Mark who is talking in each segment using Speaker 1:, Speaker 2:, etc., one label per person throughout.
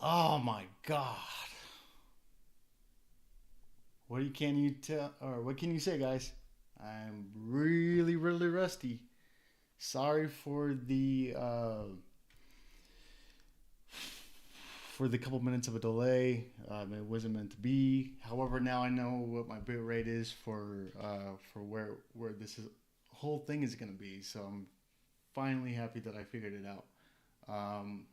Speaker 1: Oh my god. What can you tell or what can you say, guys? I'm really rusty. Sorry for the couple minutes of a delay. It wasn't meant to be. However, now I know what my bit rate is for where whole thing is gonna be. So I'm finally happy that I figured it out. Um,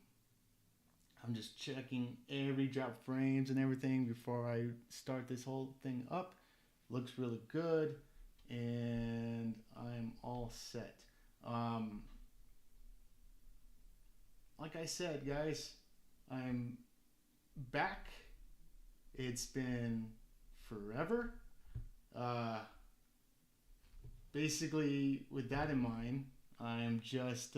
Speaker 1: I'm just checking every drop frames and everything before I start this whole thing up. Looks really good, and I'm all set. Um, like I said, guys, I'm back. It's been forever. Uh, Basically, with that in mind, I'm just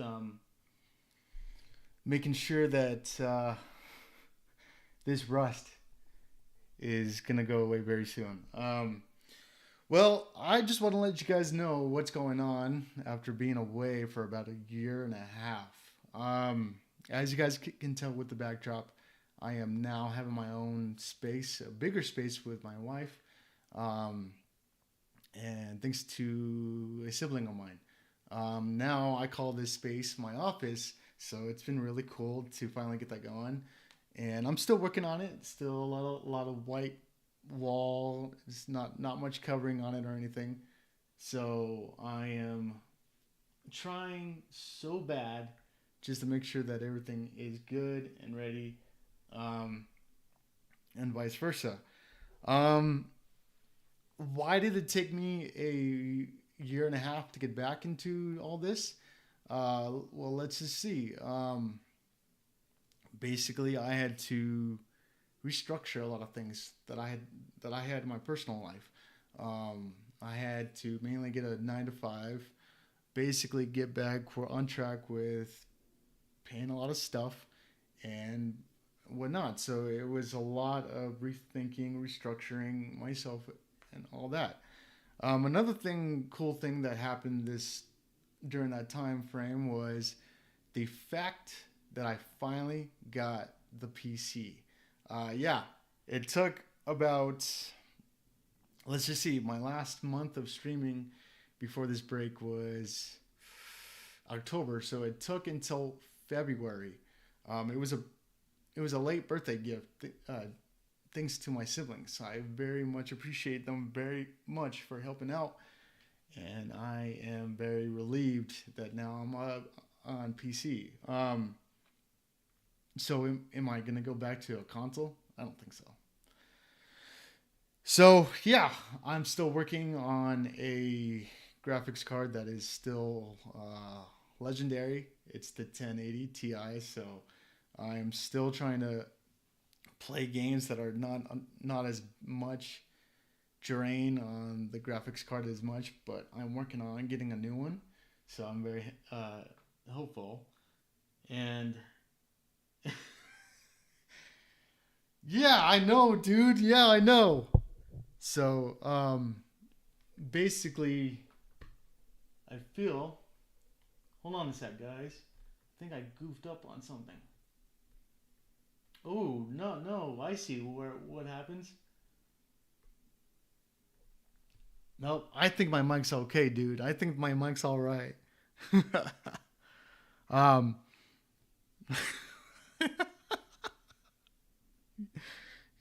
Speaker 1: making sure that this rust is gonna go away very soon. Well, I just want to let you guys know what's going on after being away for about a year and a half. As you guys can tell with the backdrop, I am now having my own space, a bigger space with my wife, um, and thanks to a sibling of mine. Now I call this space my office, so it's been really cool to finally get that going. And I'm still working on it. Still a lot of white wall. It's not much covering on it or anything. So I am trying so bad just to make sure that everything is good and ready, um, and vice versa. Um, why did it take me a year and a half to get back into all this? Well, let's just see. Basically, I had to restructure a lot of things that I had in my personal life. I had to mainly get a 9 to 5, basically get back on track with paying a lot of stuff and whatnot. So it was a lot of rethinking, restructuring myself, and all that. Cool thing that happened this during that time frame was the fact that I finally got the PC. Yeah, it took about, let's just see, my last month of streaming before this break was October, so it took until February. It was a late birthday gift, thanks to my siblings. I very much appreciate them very much for helping out, and I am very relieved that now I'm on PC. So am I gonna go back to a console? I don't think so. So yeah, I'm still working on a graphics card that is still legendary. It's the 1080 Ti. So I'm still trying to play games that are not as much drain on the graphics card as much, but I'm working on getting a new one. So I'm very hopeful. And yeah, I know, dude. Yeah, I know. So basically, I feel. Hold on a sec, guys. I think I goofed up on something. Oh no, no, I see where what happens. Nope, I think my mic's okay, dude. I think my mic's all right. um,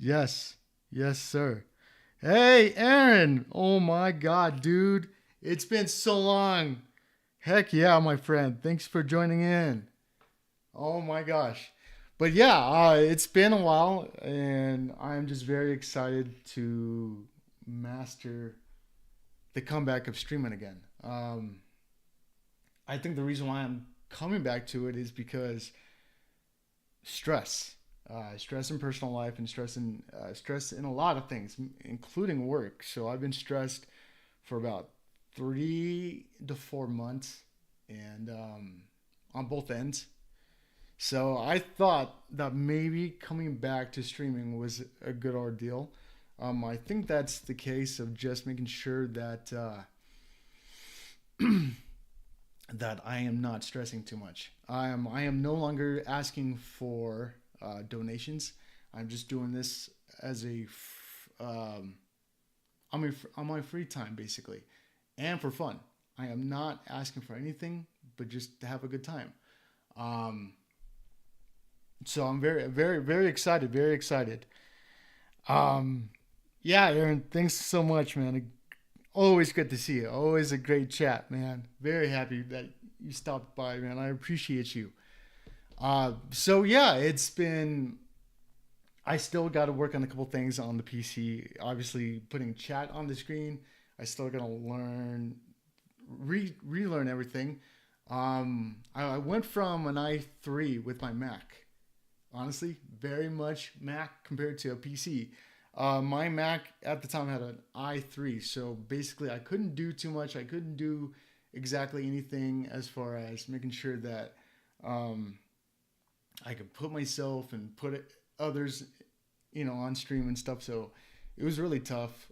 Speaker 1: yes, yes, sir. Hey, Aaron. Oh my God, dude. It's been so long. Heck yeah, my friend. Thanks for joining in. Oh my gosh. But yeah, it's been a while, and I'm just very excited to master the comeback of streaming again. I think the reason why I'm coming back to it is because stress, stress in personal life, and stress in a lot of things, including work. So I've been stressed for about 3 to 4 months, and on both ends. So I thought that maybe coming back to streaming was a good ordeal. I think that's the case of just making sure that that I am not stressing too much. I am no longer asking for donations. I'm just doing this as on my free time basically, and for fun. I am not asking for anything, but just to have a good time. Um, so I'm very, very, very excited. Very excited. Um, yeah, Aaron, thanks so much, man. Always good to see you. Always a great chat, man. Very happy that you stopped by, man. I appreciate you. So yeah, it's been. I still got to work on a couple things on the PC. Obviously, putting chat on the screen. I still got to relearn everything. I went from an i3 with my Mac. Honestly, very much Mac compared to a PC. My Mac at the time had an i3, so basically I couldn't do too much. I couldn't do exactly anything as far as making sure that um, I could put myself and others, on stream and stuff. So it was really tough.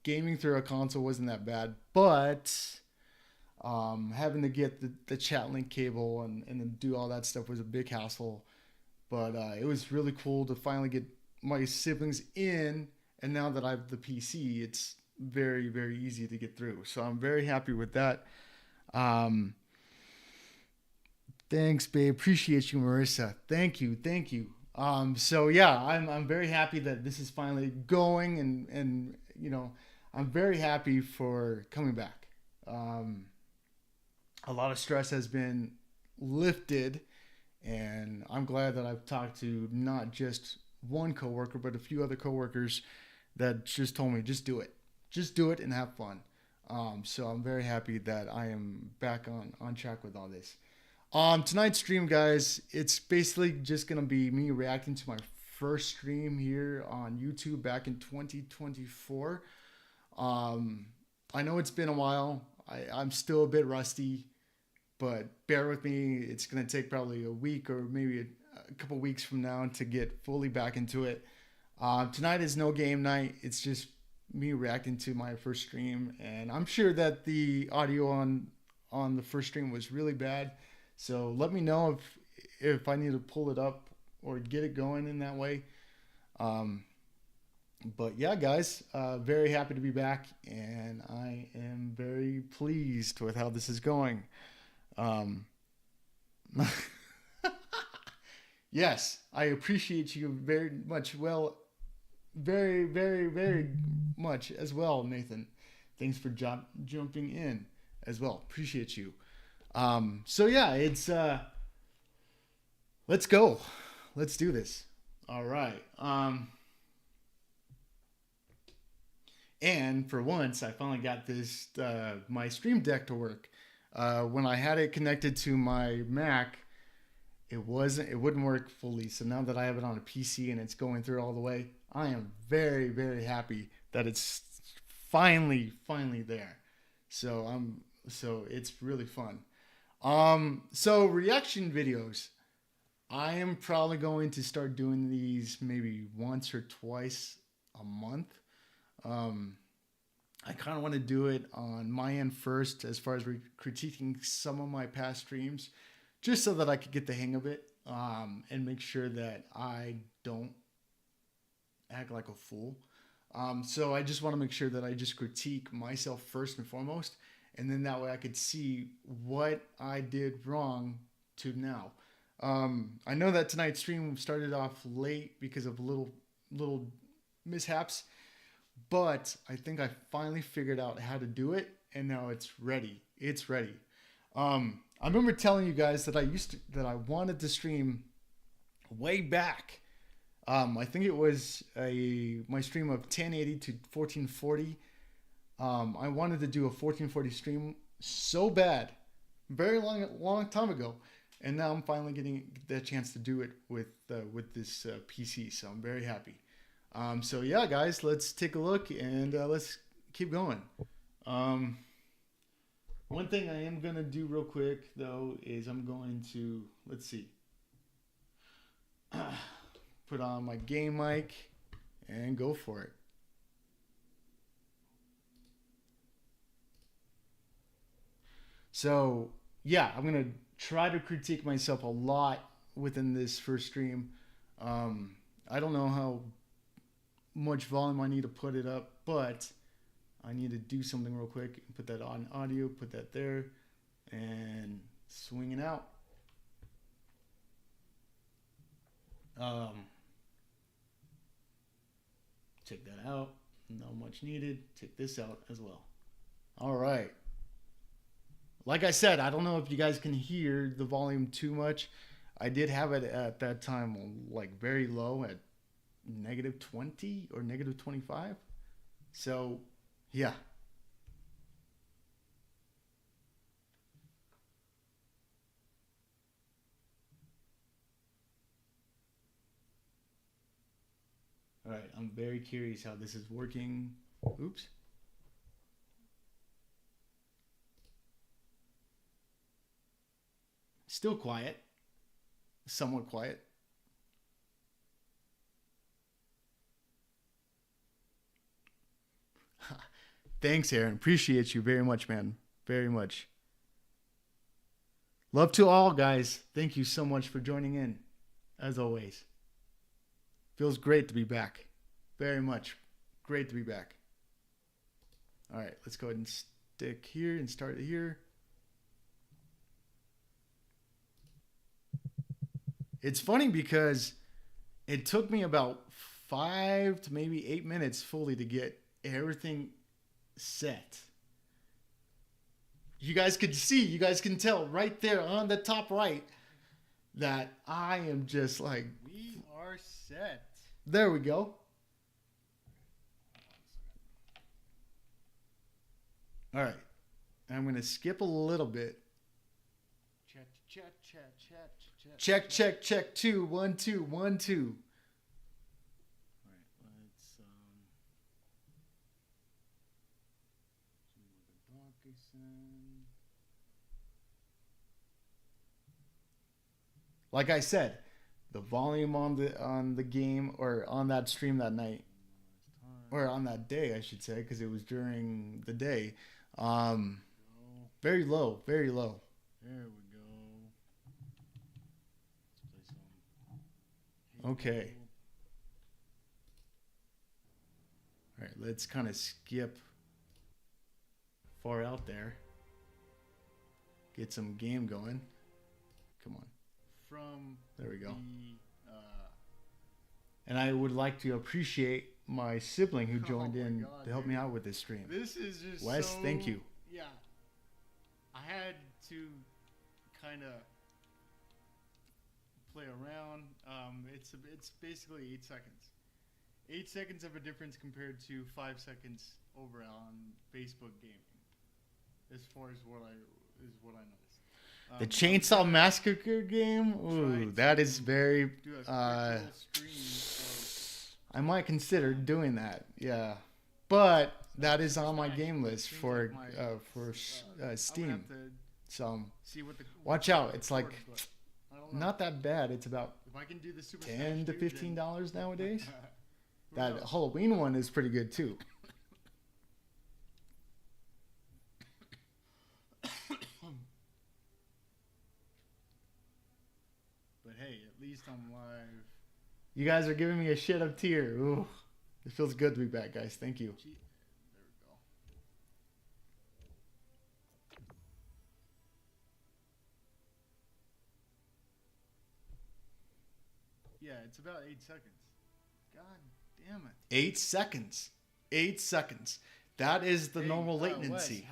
Speaker 1: Gaming through a console wasn't that bad, but having to get the chat link cable and then do all that stuff was a big hassle. But it was really cool to finally get my siblings in, and now that I have the PC, it's very, very easy to get through. So I'm very happy with that. Um, Thanks, babe. Appreciate you, Marissa. Thank you, thank you. So yeah, I'm very happy that this is finally going, and I'm very happy for coming back. Um, a lot of stress has been lifted, and I'm glad that I've talked to not just one coworker, but a few other coworkers that just told me just do it and have fun. So I'm very happy that I am back on track with all this. Tonight's stream, guys, it's basically just gonna be me reacting to my first stream here on YouTube back in 2024. Um, I know it's been a while. I'm still a bit rusty, but bear with me. It's gonna take probably a week or maybe a couple weeks from now to get fully back into it. Tonight is no game night. It's just me reacting to my first stream, and I'm sure that the audio on the first stream was really bad. So let me know if I need to pull it up or get it going in that way. Um, but yeah, guys, very happy to be back, and I am very pleased with how this is going. Um, yes, I appreciate you very much. Well, very, very, very much as well, Nathan. Thanks for jumping in as well. Appreciate you. So yeah, it's let's go. Let's do this. All right. And for once, I finally got this my Stream Deck to work. When I had it connected to my Mac, it wouldn't work fully. So now that I have it on a PC and it's going through all the way, I am very, very happy that it's finally there. So it's really fun. So reaction videos. I am probably going to start doing these maybe once or twice a month. Um, I kind of want to do it on my end first, as far as critiquing some of my past streams, just so that I could get the hang of it, and make sure that I don't act like a fool. So I just want to make sure that I just critique myself first and foremost, and then that way I could see what I did wrong to now. I know that tonight's stream started off late because of little mishaps, but I think I finally figured out how to do it, and now it's ready. It's ready. I remember telling you guys that I wanted to stream way back. I think it was my stream of 1080 to 1440. I wanted to do a 1440 stream so bad, very long time ago, and now I'm finally getting the chance to do it with this PC. So I'm very happy. So yeah, guys, let's take a look and let's keep going. One thing I am gonna do real quick though is I'm going to, let's see, put on my game mic and go for it. So yeah, I'm gonna try to critique myself a lot within this first stream. I don't know how much volume I need to put it up, but I need to do something real quick. Put that on audio, put that there, and swing it out. Check that out. Not much needed. Check this out as well. All right. Like I said, I don't know if you guys can hear the volume too much. I did have it at that time like very low at -20 or -25. So, yeah. All right, I'm very curious how this is working. Oops. Still quiet. Somewhat quiet. Thanks, Aaron. Appreciate you very much, man. Very much. Love to all, guys. Thank you so much for joining in, as always. Feels great to be back. Very much. Great to be back. All right, let's go ahead and stick here and start it here. It's funny because it took me about 5 to maybe 8 minutes fully to get everything set. You guys can see, you guys can tell right there on the top right that I am just like,
Speaker 2: we are set.
Speaker 1: There we go. All right. I'm going to skip a little bit. Check, check, check. 2, 1, 2, 1, 2.
Speaker 2: All right, let's
Speaker 1: like I said, the volume on the game or on that stream that night, or on that day, I should say, because it was during the day. Very low, very low.
Speaker 2: There we go. Let's play some.
Speaker 1: Okay. All right, let's kind of skip far out there. Get some game going. Come on.
Speaker 2: From
Speaker 1: there we go.
Speaker 2: The,
Speaker 1: and I would like to appreciate my sibling who joined in
Speaker 2: God,
Speaker 1: to help me out with this stream.
Speaker 2: This is just
Speaker 1: Wes,
Speaker 2: so,
Speaker 1: thank you.
Speaker 2: Yeah. I had to kind of play around. It's basically 8 seconds. 8 seconds of a difference compared to 5 seconds over on Facebook gaming. As far as what I noticed.
Speaker 1: The Chainsaw Massacre game? Ooh, that is very I might consider doing that. Yeah. But that is on my game list for Steam. So watch out. It's like not that bad. It's about $10 to $15 nowadays. That Halloween one is pretty good too.
Speaker 2: But hey, at least I'm live.
Speaker 1: You guys are giving me a shit up tier. Ooh, it feels good to be back, guys. Thank you.
Speaker 2: There we go. Yeah, it's about 8 seconds. God damn it.
Speaker 1: 8 seconds. 8 seconds. That is the normal latency.
Speaker 2: Wes,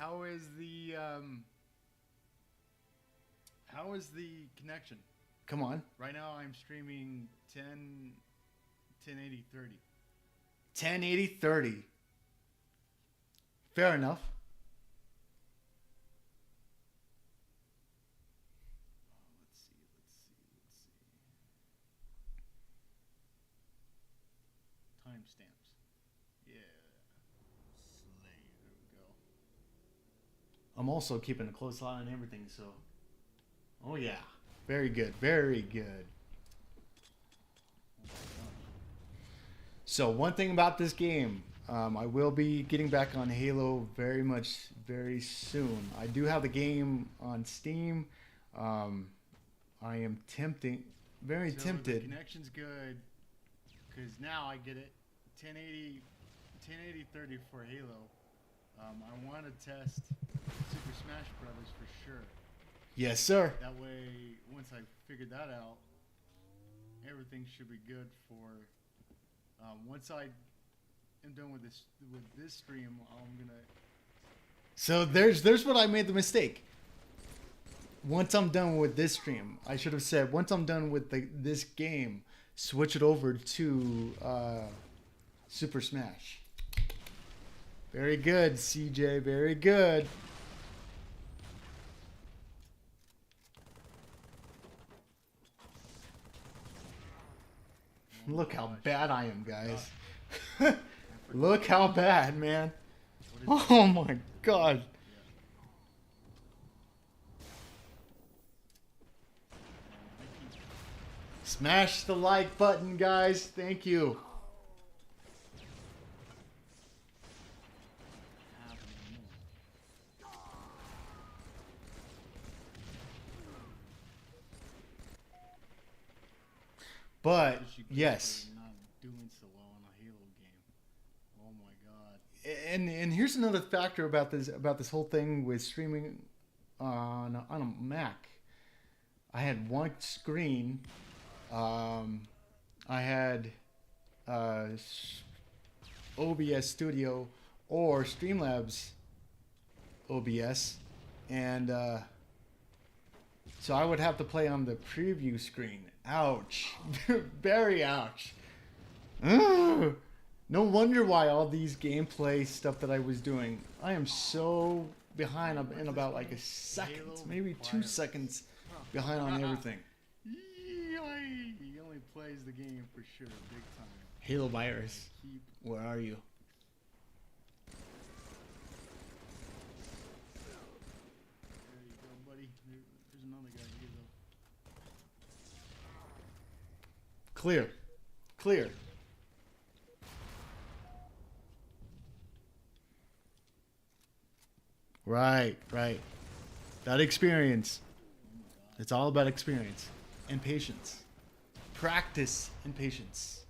Speaker 2: how is the connection?
Speaker 1: Come on.
Speaker 2: Right now I'm streaming 1080 30.
Speaker 1: 1080 30. Fair enough.
Speaker 2: Let's see. Timestamps. Yeah. Slay. There we go.
Speaker 1: I'm also keeping a close eye on everything, so. Oh, yeah. Very good. Very good. So, one thing about this game, I will be getting back on Halo very soon. I do have the game on Steam. I am very
Speaker 2: So the
Speaker 1: tempted.
Speaker 2: connection's good, because now I get it. 1080, 30 for Halo. I want to test Super Smash Brothers for sure.
Speaker 1: Yes, sir.
Speaker 2: That way, once I figure that out, everything should be good for. Once I am done with this stream, I'm gonna.
Speaker 1: So there's what I made the mistake. Once I'm done with this stream, I should have said once I'm done with this game, switch it over to Super Smash. Very good, CJ. Very good. Look how bad I am, guys. Look how bad, man. Oh my god. Smash the like button, guys. Thank you. But yes.
Speaker 2: Not doing so well in a Halo game. Oh my god.
Speaker 1: And here's another factor about this whole thing with streaming on a Mac. I had one screen. I had OBS Studio or Streamlabs OBS, and so I would have to play on the preview screen. Ouch. Very ouch. Ugh. No wonder why all these gameplay stuff that I was doing, I am so behind in about like a second, maybe 2 seconds behind on everything.
Speaker 2: He only plays the game for sure, big time.
Speaker 1: Halo virus, where are you?
Speaker 2: There you go, buddy. There's another guy here, though.
Speaker 1: Clear. Clear. Right, right. That experience. It's all about experience and patience. Practice and patience.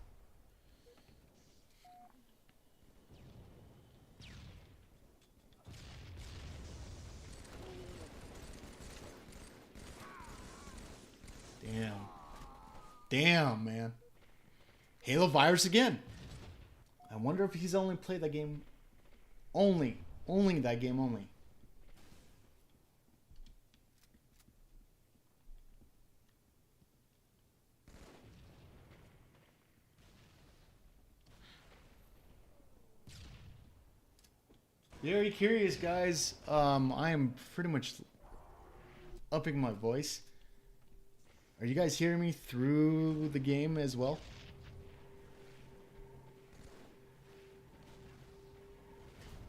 Speaker 1: Damn. Damn, man. Halo virus again. I wonder if he's only played that game. Only that game only. Very curious, guys. I am pretty much upping my voice. Are you guys hearing me through the game as well?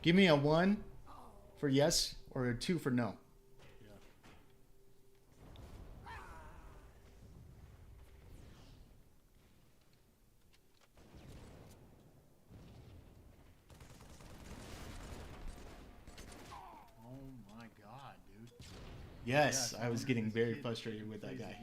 Speaker 1: Give me a 1 for yes or a 2 for no. Yes, I was getting very frustrated with that guy.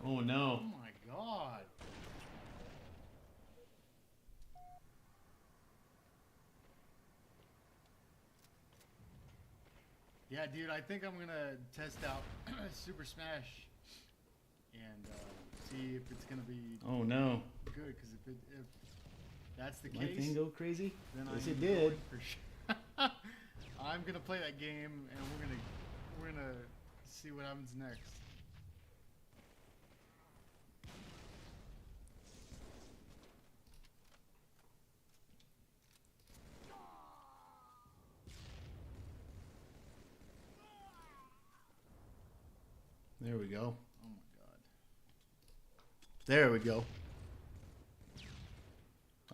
Speaker 1: Oh no.
Speaker 2: Oh my god. Yeah, dude, I think I'm gonna test out Super Smash and see if it's gonna be
Speaker 1: Oh no.
Speaker 2: good. Because if that's the
Speaker 1: My
Speaker 2: case,
Speaker 1: thing go crazy?
Speaker 2: then
Speaker 1: Yes,
Speaker 2: I'm
Speaker 1: it did.
Speaker 2: for sure. I'm gonna play that game, and we're gonna see what happens next.
Speaker 1: There we go.
Speaker 2: Oh my god.
Speaker 1: There we go.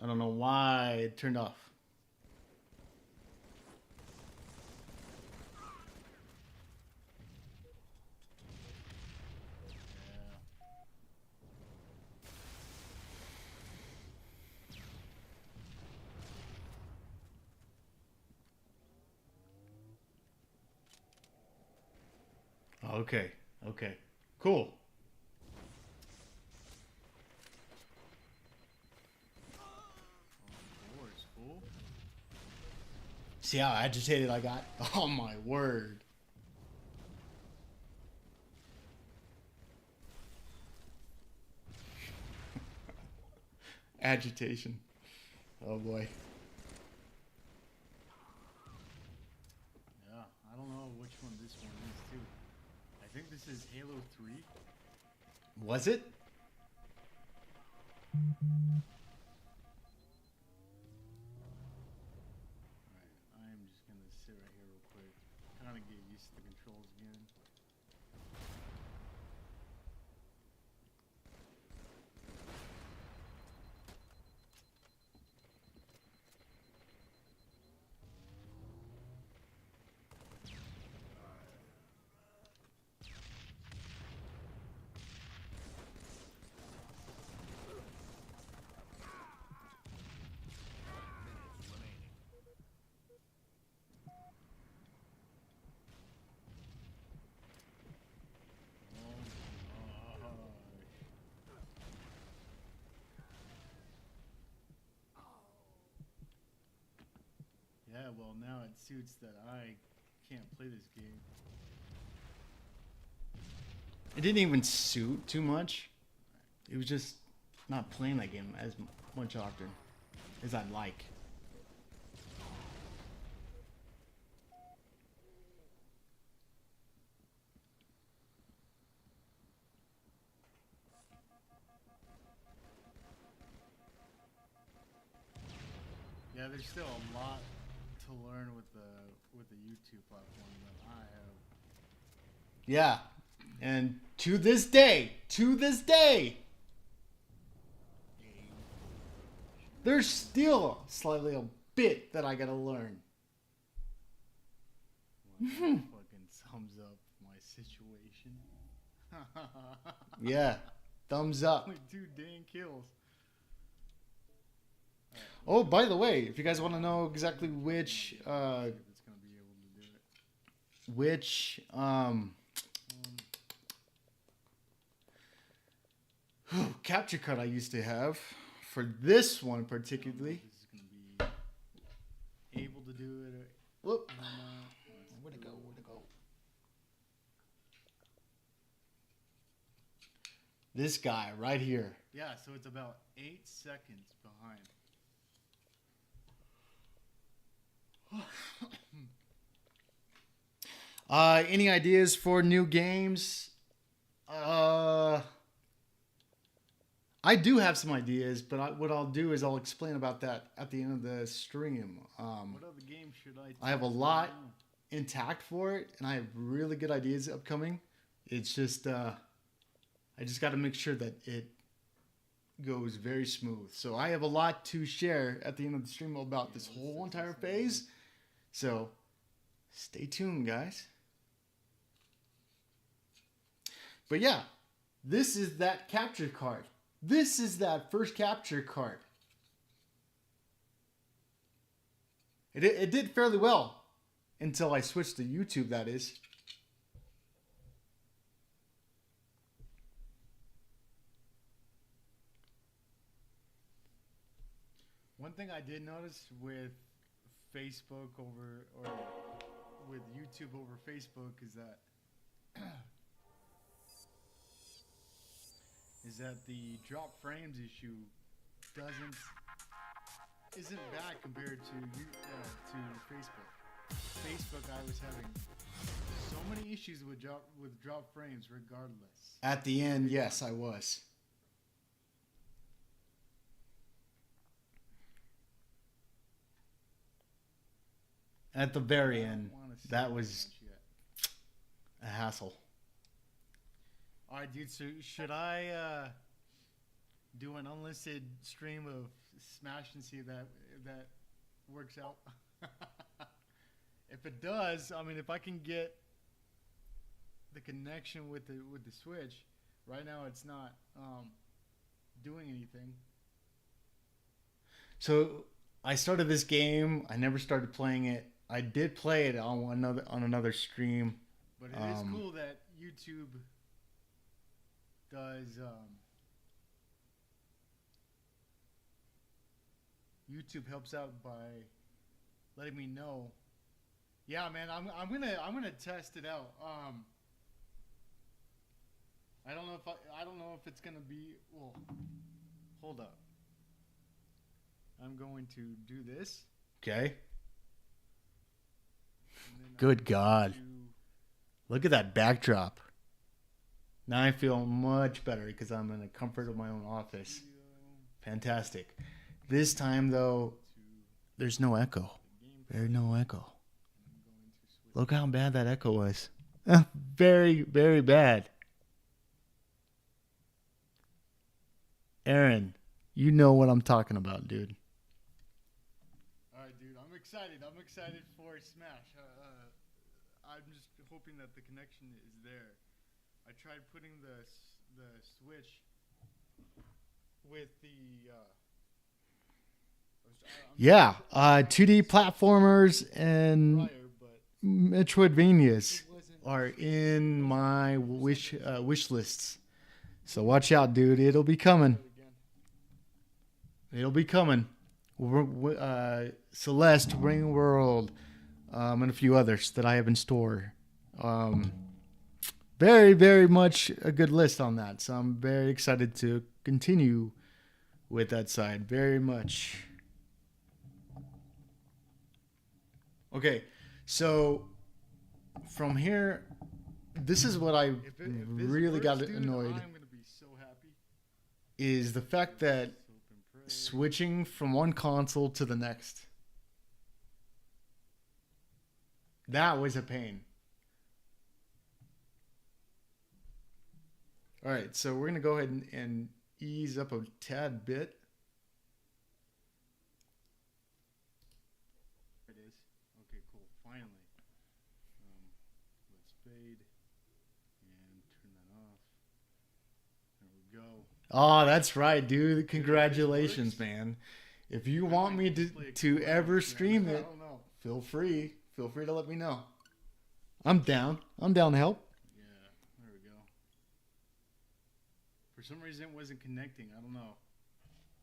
Speaker 1: I don't know why it turned off. Okay. Okay. Cool.
Speaker 2: Doors, fool.
Speaker 1: See how agitated I got? Oh my word. Agitation. Oh boy.
Speaker 2: Yeah, I don't know which one this one is too. I think this is Halo 3.
Speaker 1: Was it?
Speaker 2: Alright, I'm just gonna sit right here real quick. Kind of get used to the controls again. Yeah, well now it suits that I can't play this game.
Speaker 1: It didn't even suit too much. It was just not playing that game as much often as I'd like.
Speaker 2: Yeah, there's still a lot to learn with the YouTube platform that I have.
Speaker 1: Yeah. And to this day, there's still slightly a bit that I gotta learn.
Speaker 2: Fucking sums up my situation.
Speaker 1: Yeah. Thumbs up.
Speaker 2: Only 2 dang kills.
Speaker 1: Oh, by the way, if you guys want to know exactly which
Speaker 2: It's gonna be able to do it.
Speaker 1: which capture card I used to have for this one particularly.
Speaker 2: This is gonna be able to do it.
Speaker 1: Whoop.
Speaker 2: Or not.
Speaker 1: Where'd it go? Where'd it go? This guy right here.
Speaker 2: Yeah, so it's about 8 seconds behind.
Speaker 1: Any ideas for new games? I do have some ideas, but what I'll do is I'll explain about that at the end of the stream.
Speaker 2: What other game should
Speaker 1: I have a lot intact for it, and I have really good ideas upcoming. It's just I just got to make sure that it goes very smooth. So I have a lot to share at the end of the stream about this whole entire phase. So stay tuned, guys. But yeah, this is that capture card. This is that first capture card. It did fairly well until I switched to YouTube, that is.
Speaker 2: One thing I did notice with Facebook over, or with YouTube over Facebook is that the drop frames issue isn't bad compared to Facebook. Facebook, I was having so many issues with drop frames regardless.
Speaker 1: At the end, yes, I was. At the very end, that was a hassle.
Speaker 2: All right, dude. So should I do an unlisted stream of Smash and see if that works out. If it does, I mean, if I can get the connection with the Switch, right now it's not doing anything.
Speaker 1: So I started this game. I never started playing it. I did play it on another stream.
Speaker 2: But it is cool that YouTube does. YouTube helps out by letting me know. Yeah, man, I'm gonna test it out. I don't know if it's gonna be. Well, hold up. I'm going to do this.
Speaker 1: Okay. Good God. Look at that backdrop. Now I feel much better because I'm in the comfort of my own office. Fantastic. This time, though, there's no echo. There's no echo. Look how bad that echo was. Very, very bad. Aaron, you know what I'm talking about, dude.
Speaker 2: All right, dude. I'm excited. I'm excited for Smash. I'm just hoping that the connection is there. I tried putting the Switch with the.
Speaker 1: 2D platformers and Metroidvanias are in my wish lists. So watch out, dude. It'll be coming. It'll be coming. Celeste, Ring World, and a few others that I have in store. Very, very much a good list on that. So I'm very excited to continue with that side. Very much. Okay, so from here, this is what I really got annoyed.
Speaker 2: I'm gonna be so happy.
Speaker 1: Is the fact that switching from one console to the next, that was a pain. All right, so we're gonna go ahead and ease up a tad bit.
Speaker 2: Finally. Let's fade and turn that off. There we go.
Speaker 1: Oh, that's right, dude. Congratulations, man. If you want me to ever stream it, feel free. Feel free to let me know. I'm down. I'm down to help.
Speaker 2: Yeah, there we go. For some reason it wasn't connecting. I don't know.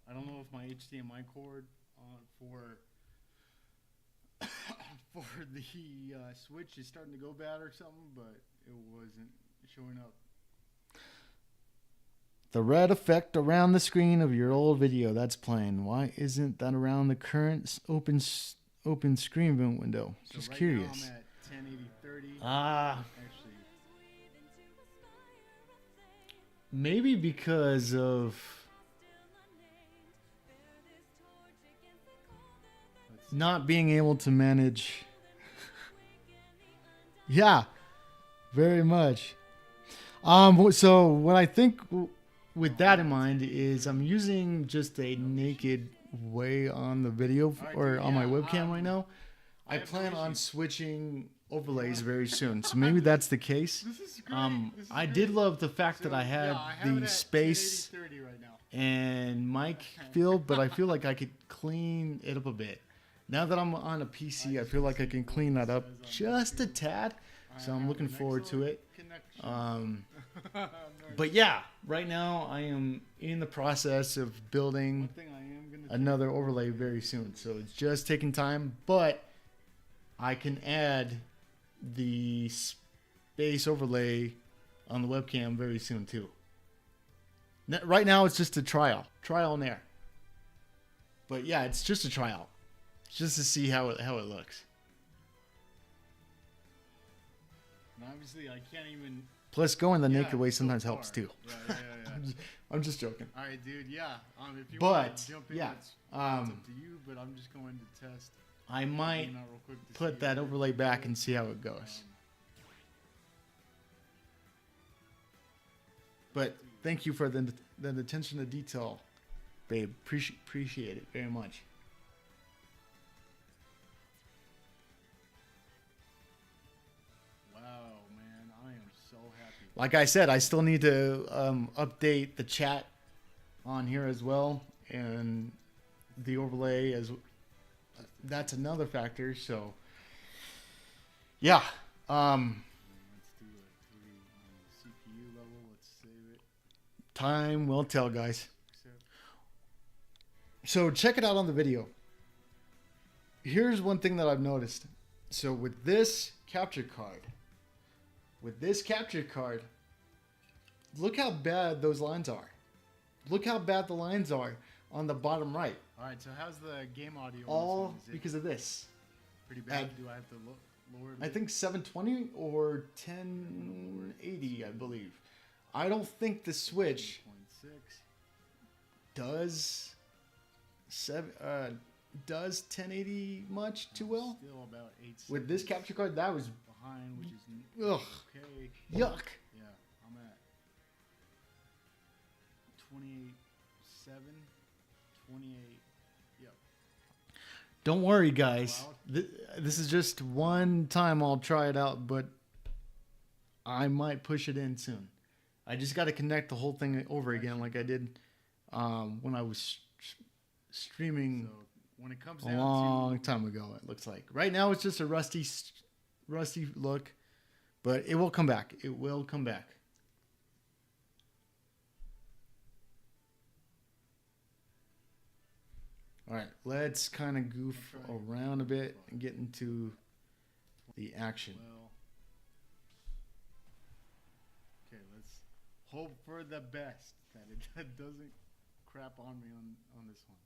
Speaker 2: I don't know if my HDMI cord for the Switch is starting to go bad or something, but it wasn't showing up.
Speaker 1: The red effect around the screen of your old video that's playing. Why isn't that around the current open screen window?
Speaker 2: So
Speaker 1: Just
Speaker 2: right
Speaker 1: curious.
Speaker 2: Now I'm at 1080/30. Actually,
Speaker 1: maybe because of not being able to manage. Yeah, very much. So what I think with that in mind is I'm using just a naked way on the video or on my webcam right now. I plan on switching overlays very soon, so maybe that's the case. I did love the fact that I had the space and mic field, but I feel like I could clean it up a bit. Now that I'm on a PC, I feel like I can clean that up just a tad. So I'm looking forward to it. But yeah, right now I am in the process of building another overlay very soon. So it's just taking time, but I can add the space overlay on the webcam very soon too. Right now it's just a trial and error. But yeah, it's just a trial. Just to see how it looks.
Speaker 2: And obviously, I can't even.
Speaker 1: Plus, going the naked way sometimes helps too.
Speaker 2: Yeah.
Speaker 1: I'm just joking.
Speaker 2: All right, dude. Yeah. If you want to jump in, it's up to you. But I'm just going to test.
Speaker 1: I might put that overlay back and see how it goes. But thank you for the attention to detail, babe. Appreciate it very much.
Speaker 2: Wow, man, I am so happy.
Speaker 1: Like I said, I still need to update the chat on here as well, and the overlay as that's another factor. So yeah,
Speaker 2: Let's do a 3 on the CPU level. Let's save it.
Speaker 1: time will tell, guys.
Speaker 2: Accept.
Speaker 1: So check it out on the video. Here's one thing that I've noticed. So with this capture card, look how bad those lines are. Look how bad the lines are on the bottom right.
Speaker 2: All right, so how's the game audio? on
Speaker 1: All
Speaker 2: this one? Is it
Speaker 1: because of this.
Speaker 2: pretty bad. Do I have to lower it?
Speaker 1: I think 720 or 1080, I believe. I don't think the Switch
Speaker 2: 0.6.
Speaker 1: does 1080 much too well.
Speaker 2: Still about 8 seconds
Speaker 1: With this capture card, that was
Speaker 2: behind, which is
Speaker 1: ugh,
Speaker 2: okay.
Speaker 1: yuck.
Speaker 2: Yeah, I'm at 28.7, 28. Yep.
Speaker 1: Don't worry, guys.
Speaker 2: Wow.
Speaker 1: This is just one time I'll try it out, but I might push it in soon. I just got to connect the whole thing over again, like I did when I was streaming
Speaker 2: So when it comes
Speaker 1: a
Speaker 2: down
Speaker 1: long
Speaker 2: to
Speaker 1: time ago. It looks like right now it's just a rusty look, but it will come back. It will come back. All right, let's kind of goof around a bit and get into the action.
Speaker 2: well, okay, let's hope for the best that it doesn't crap on me on this one.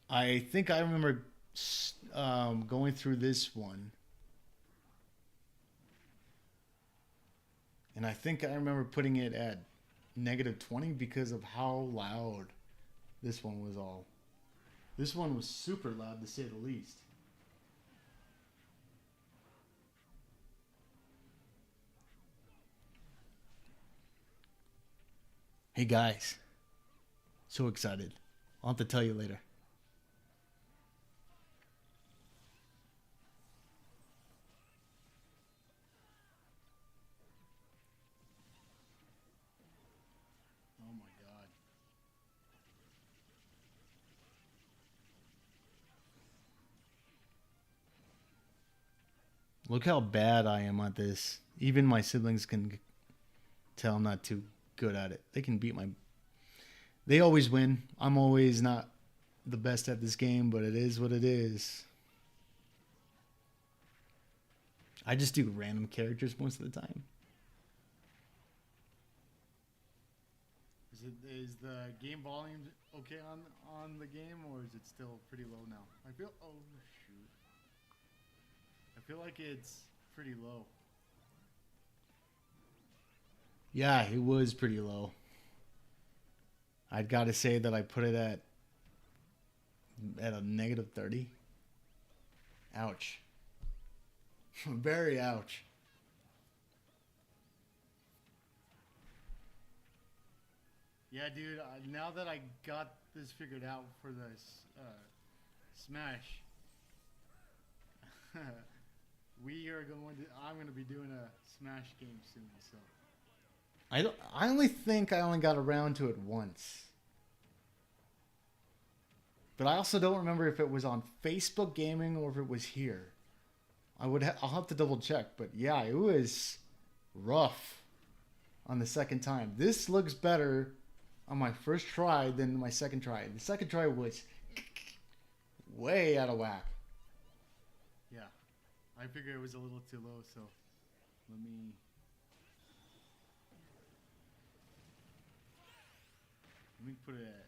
Speaker 1: I think I remember going through this one, and I think I remember putting it at -20 because of how loud this one was all. This one was super loud, to say the least. Hey guys, so excited. I'll have to tell you later.
Speaker 2: Oh my god.
Speaker 1: Look how bad I am at this. Even my siblings can tell I'm not too good at it. They can beat my... They always win. I'm always not the best at this game, but it is what it is. I just do random characters most of the time.
Speaker 2: Is the game volume okay on the game, or is it still pretty low now? I feel shoot. I feel like it's pretty low.
Speaker 1: Yeah, it was pretty low. I'd got to say that I put it at a -30. Ouch. Very ouch.
Speaker 2: Yeah, dude. Now that I got this figured out for the Smash, I'm gonna be doing a Smash game soon. So
Speaker 1: I only think I only got around to it once. But I also don't remember if it was on Facebook Gaming or if it was here. I'll have to double check, but yeah, it was rough on the second time. This looks better on my first try than my second try. The second try was way out of whack.
Speaker 2: yeah, I figured it was a little too low. So let me put it at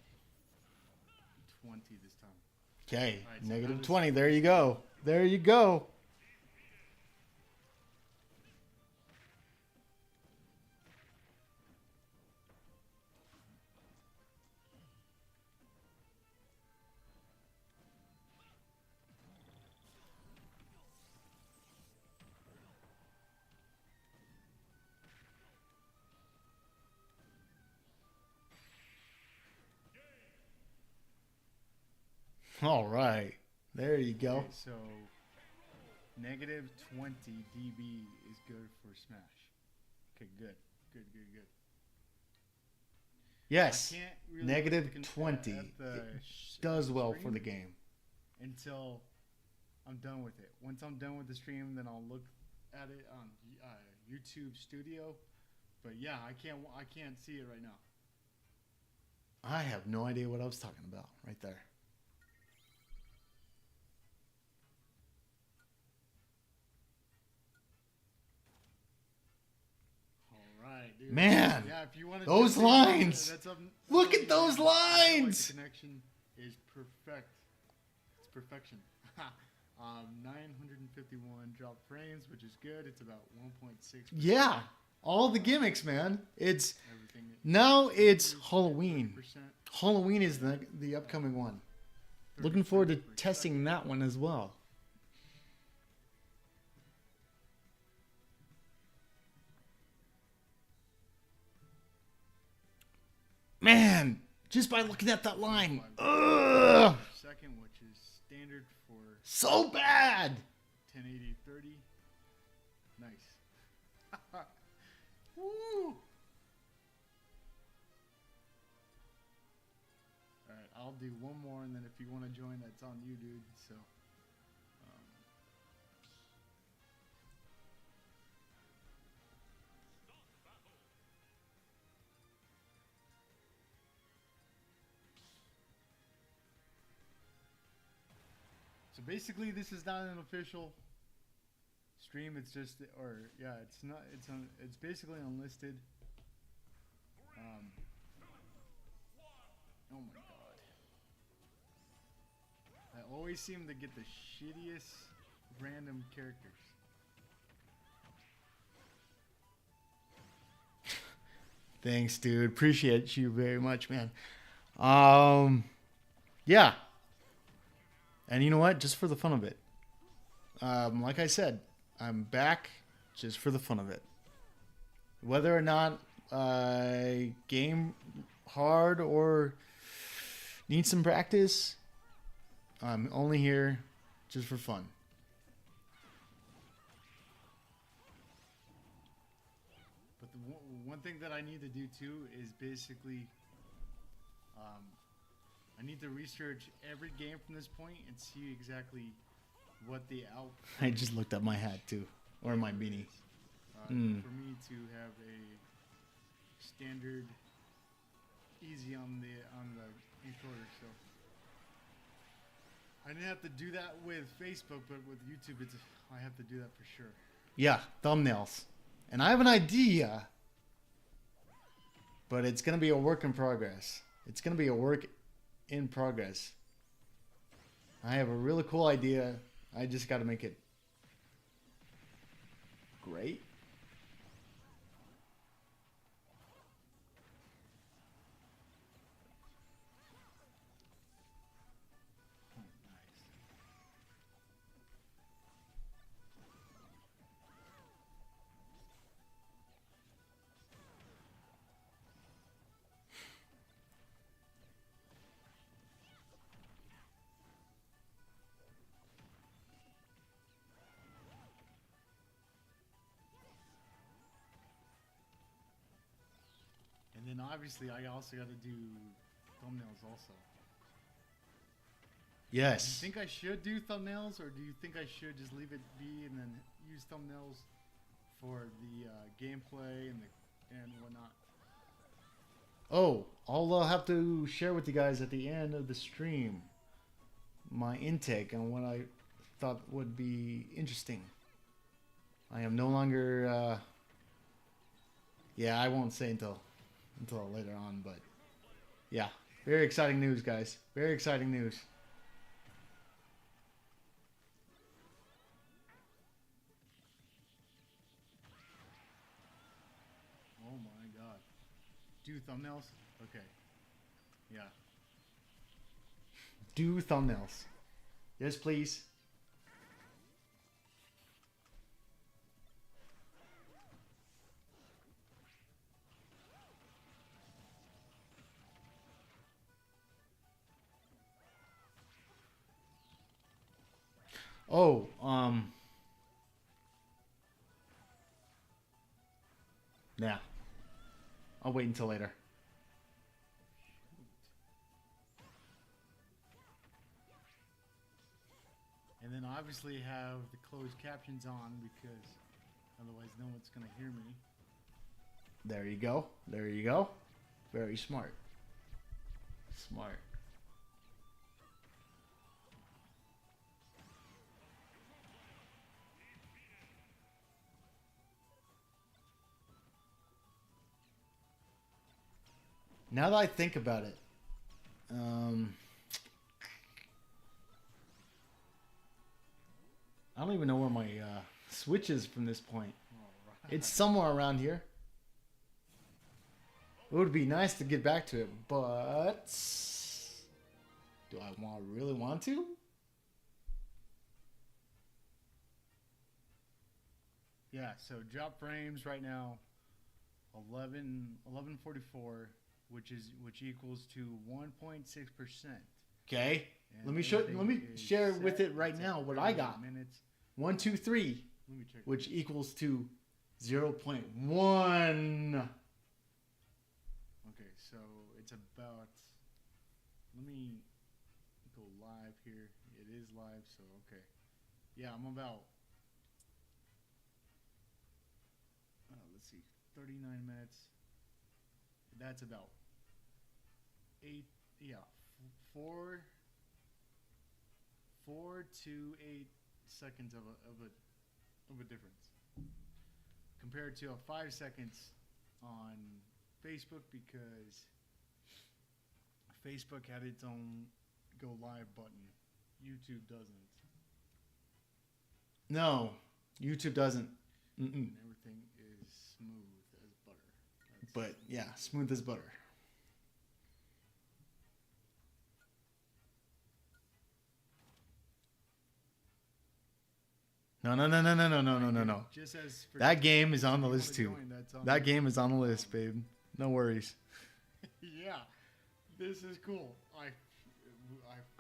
Speaker 2: 20 this time.
Speaker 1: Okay,
Speaker 2: All right, so
Speaker 1: -20. There you go. There you go. All right. There you go.
Speaker 2: Okay, so negative 20 dB is good for Smash. Okay, good. Good, good, good.
Speaker 1: Yes.
Speaker 2: I can't really
Speaker 1: Negative
Speaker 2: look at
Speaker 1: 20.
Speaker 2: at the
Speaker 1: It does well for
Speaker 2: screen
Speaker 1: the game.
Speaker 2: until I'm done with it. Once I'm done with the stream, then I'll look at it on YouTube Studio. But yeah, I can't see it right now.
Speaker 1: I have no idea what I was talking about right there.
Speaker 2: All right, dude.
Speaker 1: Man,
Speaker 2: Yeah, if you want to
Speaker 1: those lines. Look at those lines.
Speaker 2: The connection is perfect. It's perfection. 951 drop frames, which is good. It's about 1.6.
Speaker 1: Yeah, all the gimmicks, man. It's
Speaker 2: Everything.
Speaker 1: now it's Halloween.
Speaker 2: 30%.
Speaker 1: Halloween is the upcoming one. Looking forward to testing that one as well. Man, just by looking at that line, ugh,
Speaker 2: Second, which is standard for
Speaker 1: so bad.
Speaker 2: 1080 30. Nice. Woo! Alright, I'll do one more, and then if you want to join, that's on you, dude. So, so basically, this is not an official stream. It's just, or yeah, it's not. It's basically unlisted. Oh my god! I always seem to get the shittiest random characters.
Speaker 1: Thanks, dude. Appreciate you very much, man. Yeah. And you know what? Just for the fun of it. Like I said, I'm back just for the fun of it. Whether or not I game hard or need some practice, I'm only here just for fun.
Speaker 2: But the one thing that I need to do too is basically, I need to research every game from this point and see exactly what the outcome.
Speaker 1: I just looked up my hat too, or my beanie.
Speaker 2: For me to have a standard, easy on the encoder. So I didn't have to do that with Facebook, but with YouTube, I have to do that for sure.
Speaker 1: Yeah, thumbnails. And I have an idea, but it's going to be a work in progress. It's going to be a work in progress. I have a really cool idea. I just got to make it great.
Speaker 2: And then obviously I also got to do thumbnails also.
Speaker 1: Yes.
Speaker 2: Do you think I should do thumbnails, or do you think I should just leave it be and then use thumbnails for the gameplay and whatnot?
Speaker 1: Oh, I'll have to share with you guys at the end of the stream my intake on what I thought would be interesting. I am no longer... yeah, I won't say until later on, but yeah, very exciting news, guys. Very exciting news.
Speaker 2: Oh my god. Do thumbnails? Okay. Yeah.
Speaker 1: Do thumbnails. Yes, please. Oh, yeah. I'll wait until later.
Speaker 2: And then obviously have the closed captions on because otherwise no one's gonna hear me.
Speaker 1: There you go. There you go. Very smart. Smart. Now that I think about it, I don't even know where my switch is from this point.
Speaker 2: Alright.
Speaker 1: It's somewhere around here. It would be nice to get back to it, but do I really want to?
Speaker 2: Yeah, so drop frames right now 1144, which equals to 1.6%.
Speaker 1: Okay.
Speaker 2: And
Speaker 1: Let me
Speaker 2: everything is
Speaker 1: share with
Speaker 2: set.
Speaker 1: it right
Speaker 2: It's
Speaker 1: now
Speaker 2: at
Speaker 1: what I
Speaker 2: 38
Speaker 1: got.
Speaker 2: Minutes.
Speaker 1: 1, 2, 3,
Speaker 2: Let me check.
Speaker 1: which equals to 0.1.
Speaker 2: Okay, so it's about. Let me go live here. It is live, so okay. Yeah, I'm about. Let's see, 39 minutes. That's about 8. Yeah, 4 to 8 seconds of a difference compared to a 5 seconds on Facebook because Facebook had its own go live button. YouTube doesn't.
Speaker 1: No, YouTube doesn't.
Speaker 2: And everything is smooth as butter.
Speaker 1: But yeah, smooth as butter. No.
Speaker 2: Just as for
Speaker 1: That game is on the
Speaker 2: people
Speaker 1: list
Speaker 2: to
Speaker 1: too.
Speaker 2: join, that's on
Speaker 1: That
Speaker 2: the-
Speaker 1: game is on the list, babe. No worries.
Speaker 2: Yeah, this is cool.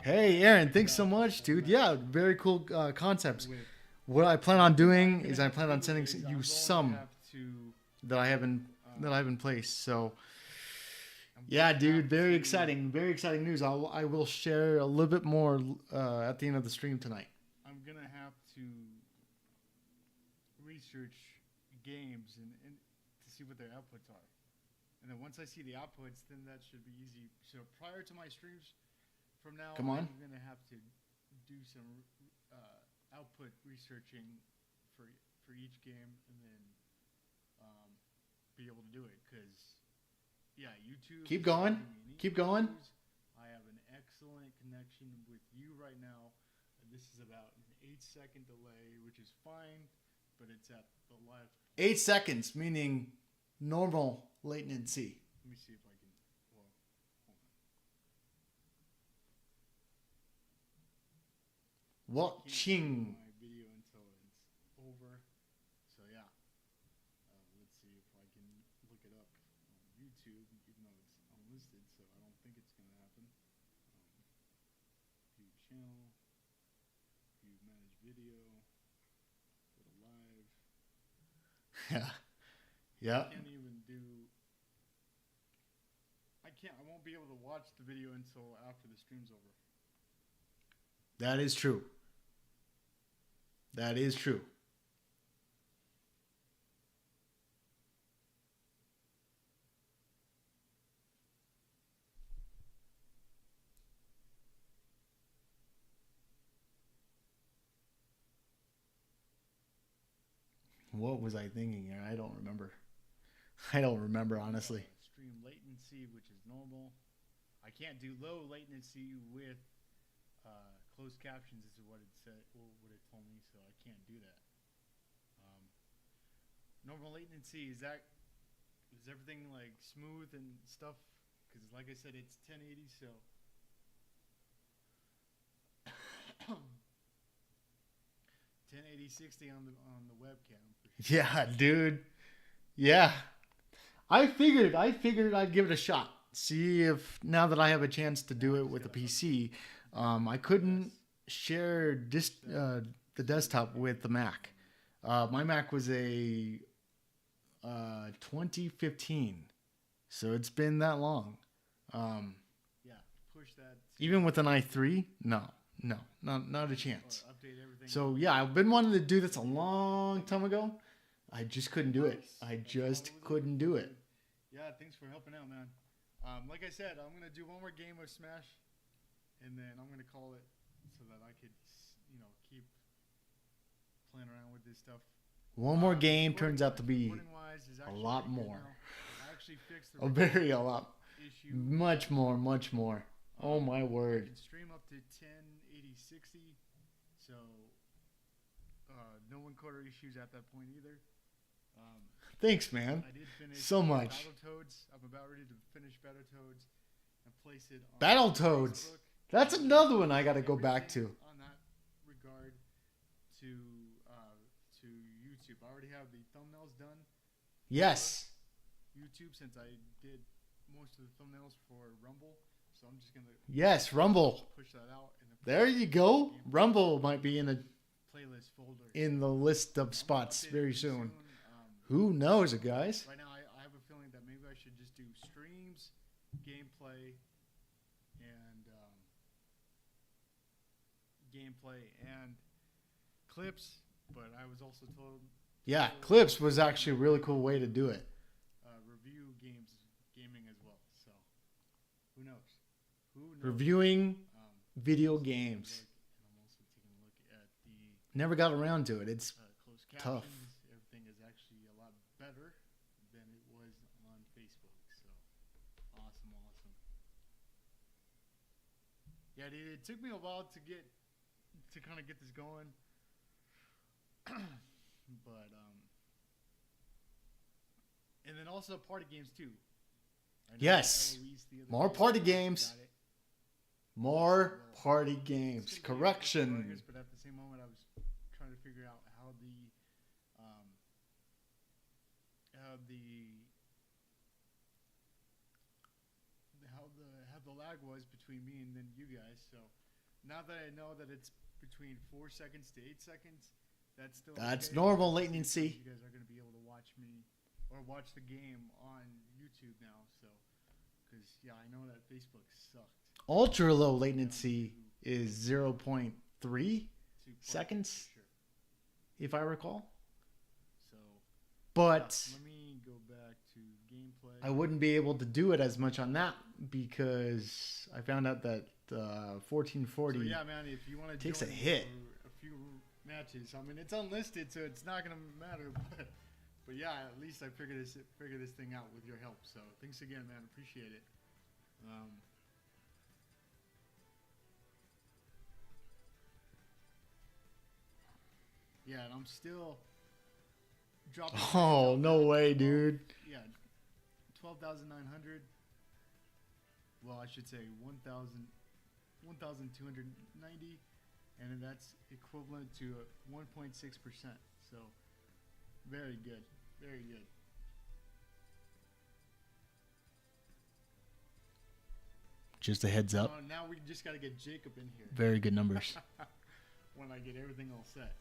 Speaker 1: Hey, Aaron, thanks so much, dude. Yeah, very cool concepts.
Speaker 2: With
Speaker 1: What I plan on doing
Speaker 2: I'm
Speaker 1: is
Speaker 2: gonna
Speaker 1: I plan
Speaker 2: have
Speaker 1: on
Speaker 2: to
Speaker 1: sending
Speaker 2: is I'm
Speaker 1: you
Speaker 2: going to
Speaker 1: some
Speaker 2: have to,
Speaker 1: that I haven't placed. So
Speaker 2: I'm
Speaker 1: yeah,
Speaker 2: gonna
Speaker 1: dude,
Speaker 2: have
Speaker 1: very
Speaker 2: to-
Speaker 1: exciting news. I will share a little bit more at the end of the stream tonight.
Speaker 2: I'm gonna have to research games and to see what their outputs are, and then once I see the outputs, then that should be easy. So prior to my streams, from now
Speaker 1: Come on.
Speaker 2: I'm gonna have to do some output researching for each game, and then be able to do it. Cause yeah, YouTube.
Speaker 1: Keep
Speaker 2: is
Speaker 1: going.
Speaker 2: giving me any
Speaker 1: Keep going.
Speaker 2: issues. I have an excellent connection with you right now. This is about an 8-second delay, which is fine, but it's at the left.
Speaker 1: 8 seconds, meaning normal latency.
Speaker 2: Let me see if I can. Well, hold on. Can't see
Speaker 1: Watching.
Speaker 2: my video until it's over. So yeah, let's see if I can look it up on YouTube, even though it's unlisted. So I don't think it's gonna happen. View channel, view manage video, go to live.
Speaker 1: Yeah. Yeah.
Speaker 2: I can't even do. I won't be able to watch the video until after the stream's over.
Speaker 1: That is true. That is true. What was I thinking here? I don't remember. I don't remember, honestly.
Speaker 2: Stream latency, which is normal. I can't do low latency with closed captions, is what it said, or what it told me. So I can't do that. Normal latency is everything like smooth and stuff? Because like I said, it's 1080, so. 1080 60 on the webcam.
Speaker 1: Yeah, dude. Yeah. I figured I'd give it a shot. See if now that I have a chance to do it with a PC, I couldn't share the desktop with the Mac. My Mac was a 2015, so it's been that long.
Speaker 2: Yeah, push that.
Speaker 1: Even with an i3, not a chance.
Speaker 2: Update everything.
Speaker 1: So yeah, I've been wanting to do this a long time ago. I just couldn't do it. I just couldn't do it.
Speaker 2: Yeah, thanks for helping out, man. Like I said, I'm gonna do one more game of Smash, and then I'm gonna call it so that I could, keep playing around with this stuff.
Speaker 1: One more game turns out to be a lot more.
Speaker 2: I actually fixed the
Speaker 1: A lot.
Speaker 2: issue.
Speaker 1: Much more. Oh my
Speaker 2: I
Speaker 1: word.
Speaker 2: can stream up to 1080/60, so no encoder issues at that point either.
Speaker 1: Thanks, man.
Speaker 2: I did finish
Speaker 1: So much.
Speaker 2: Battletoads. I'm about ready to finish Battletoads and place it on
Speaker 1: Battletoads.
Speaker 2: Facebook.
Speaker 1: That's another one I got to go back to.
Speaker 2: On that regard to YouTube. I already have the thumbnails done.
Speaker 1: Yes.
Speaker 2: YouTube, since I did most of the thumbnails for Rumble, so I'm just gonna
Speaker 1: Yes, Rumble.
Speaker 2: push that out.
Speaker 1: There you go. Rumble might be in the
Speaker 2: playlist folder.
Speaker 1: in the list of spots very soon. Who knows, guys?
Speaker 2: Right now, I have a feeling that maybe I should just do streams, gameplay, and clips. But I was also told
Speaker 1: Yeah, clips was actually a really cool way to do it.
Speaker 2: review gaming as well. So who knows?
Speaker 1: Reviewing video games.
Speaker 2: And I'm also taking a look at the
Speaker 1: Never got around to it. It's
Speaker 2: closed
Speaker 1: tough.
Speaker 2: captions. Everything is actually a lot better than it was on Facebook. So awesome. Yeah, it took me a while to kind of get this going, but and then also party games too. I know
Speaker 1: Yes.
Speaker 2: Eloise the other
Speaker 1: More
Speaker 2: day
Speaker 1: party
Speaker 2: got
Speaker 1: games.
Speaker 2: it.
Speaker 1: More party
Speaker 2: It's
Speaker 1: games.
Speaker 2: gonna be
Speaker 1: Correction.
Speaker 2: hilarious, but at the same moment, I was trying to figure out how the lag was between me and then you guys. So now that I know that it's between 4 seconds to 8 seconds, that's still
Speaker 1: That's
Speaker 2: okay.
Speaker 1: normal
Speaker 2: You
Speaker 1: latency.
Speaker 2: guys are going to be able to watch me or watch the game on YouTube now. So, because yeah, I know that Facebook sucked.
Speaker 1: Ultra low latency is 0.3 seconds,
Speaker 2: Sure.
Speaker 1: if I recall.
Speaker 2: So,
Speaker 1: But
Speaker 2: let me go back to gameplay.
Speaker 1: I wouldn't be able to do it as much on that because I found out that 1440
Speaker 2: So yeah, man, if you want to
Speaker 1: takes a
Speaker 2: join
Speaker 1: hit.
Speaker 2: for a few matches, I mean it's unlisted, so it's not gonna matter. But yeah, at least I figured this thing out with your help. So thanks again, man. Appreciate it. Yeah, and I'm still dropping.
Speaker 1: Oh, no way, dude.
Speaker 2: Yeah, 12,900. Well, I should say 1,290, and that's equivalent to 1.6%. So, very good, very good.
Speaker 1: Just a heads up.
Speaker 2: Now we just got to get Jacob in here
Speaker 1: Very good numbers.
Speaker 2: when I get everything all set.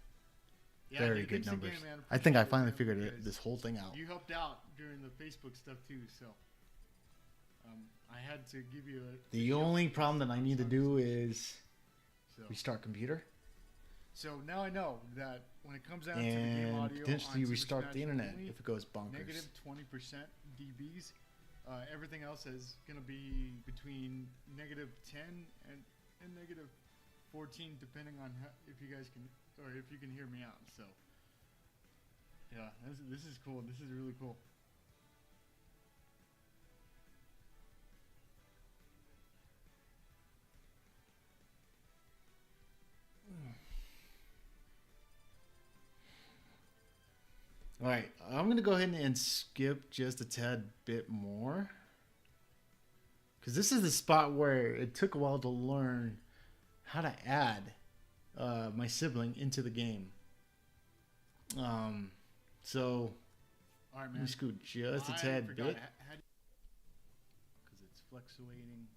Speaker 2: Yeah,
Speaker 1: Very
Speaker 2: dude,
Speaker 1: good
Speaker 2: thanks
Speaker 1: numbers.
Speaker 2: again, man.
Speaker 1: I think I
Speaker 2: Appreciate it,
Speaker 1: finally
Speaker 2: man,
Speaker 1: figured
Speaker 2: because
Speaker 1: this whole thing out.
Speaker 2: You helped out during the Facebook stuff too, so I had to give you a.
Speaker 1: The only problem that I need to do is
Speaker 2: So,
Speaker 1: restart computer
Speaker 2: so now I know that when it comes down to the game
Speaker 1: and
Speaker 2: audio,
Speaker 1: potentially
Speaker 2: on Super
Speaker 1: restart
Speaker 2: Smash
Speaker 1: the internet
Speaker 2: only,
Speaker 1: if it goes bonkers.
Speaker 2: negative 20% dBs. Everything else is gonna be between negative 10 and negative 14, depending on if you guys can or if you can hear me out. So yeah, this is cool. This is really cool.
Speaker 1: All right, I'm going to go ahead and skip just a tad bit more. Because this is the spot where it took a while to learn how to add my sibling into the game. So,
Speaker 2: All right,
Speaker 1: let
Speaker 2: man.
Speaker 1: me scoot just a
Speaker 2: I
Speaker 1: tad
Speaker 2: forgot
Speaker 1: bit.
Speaker 2: because it's fluctuating.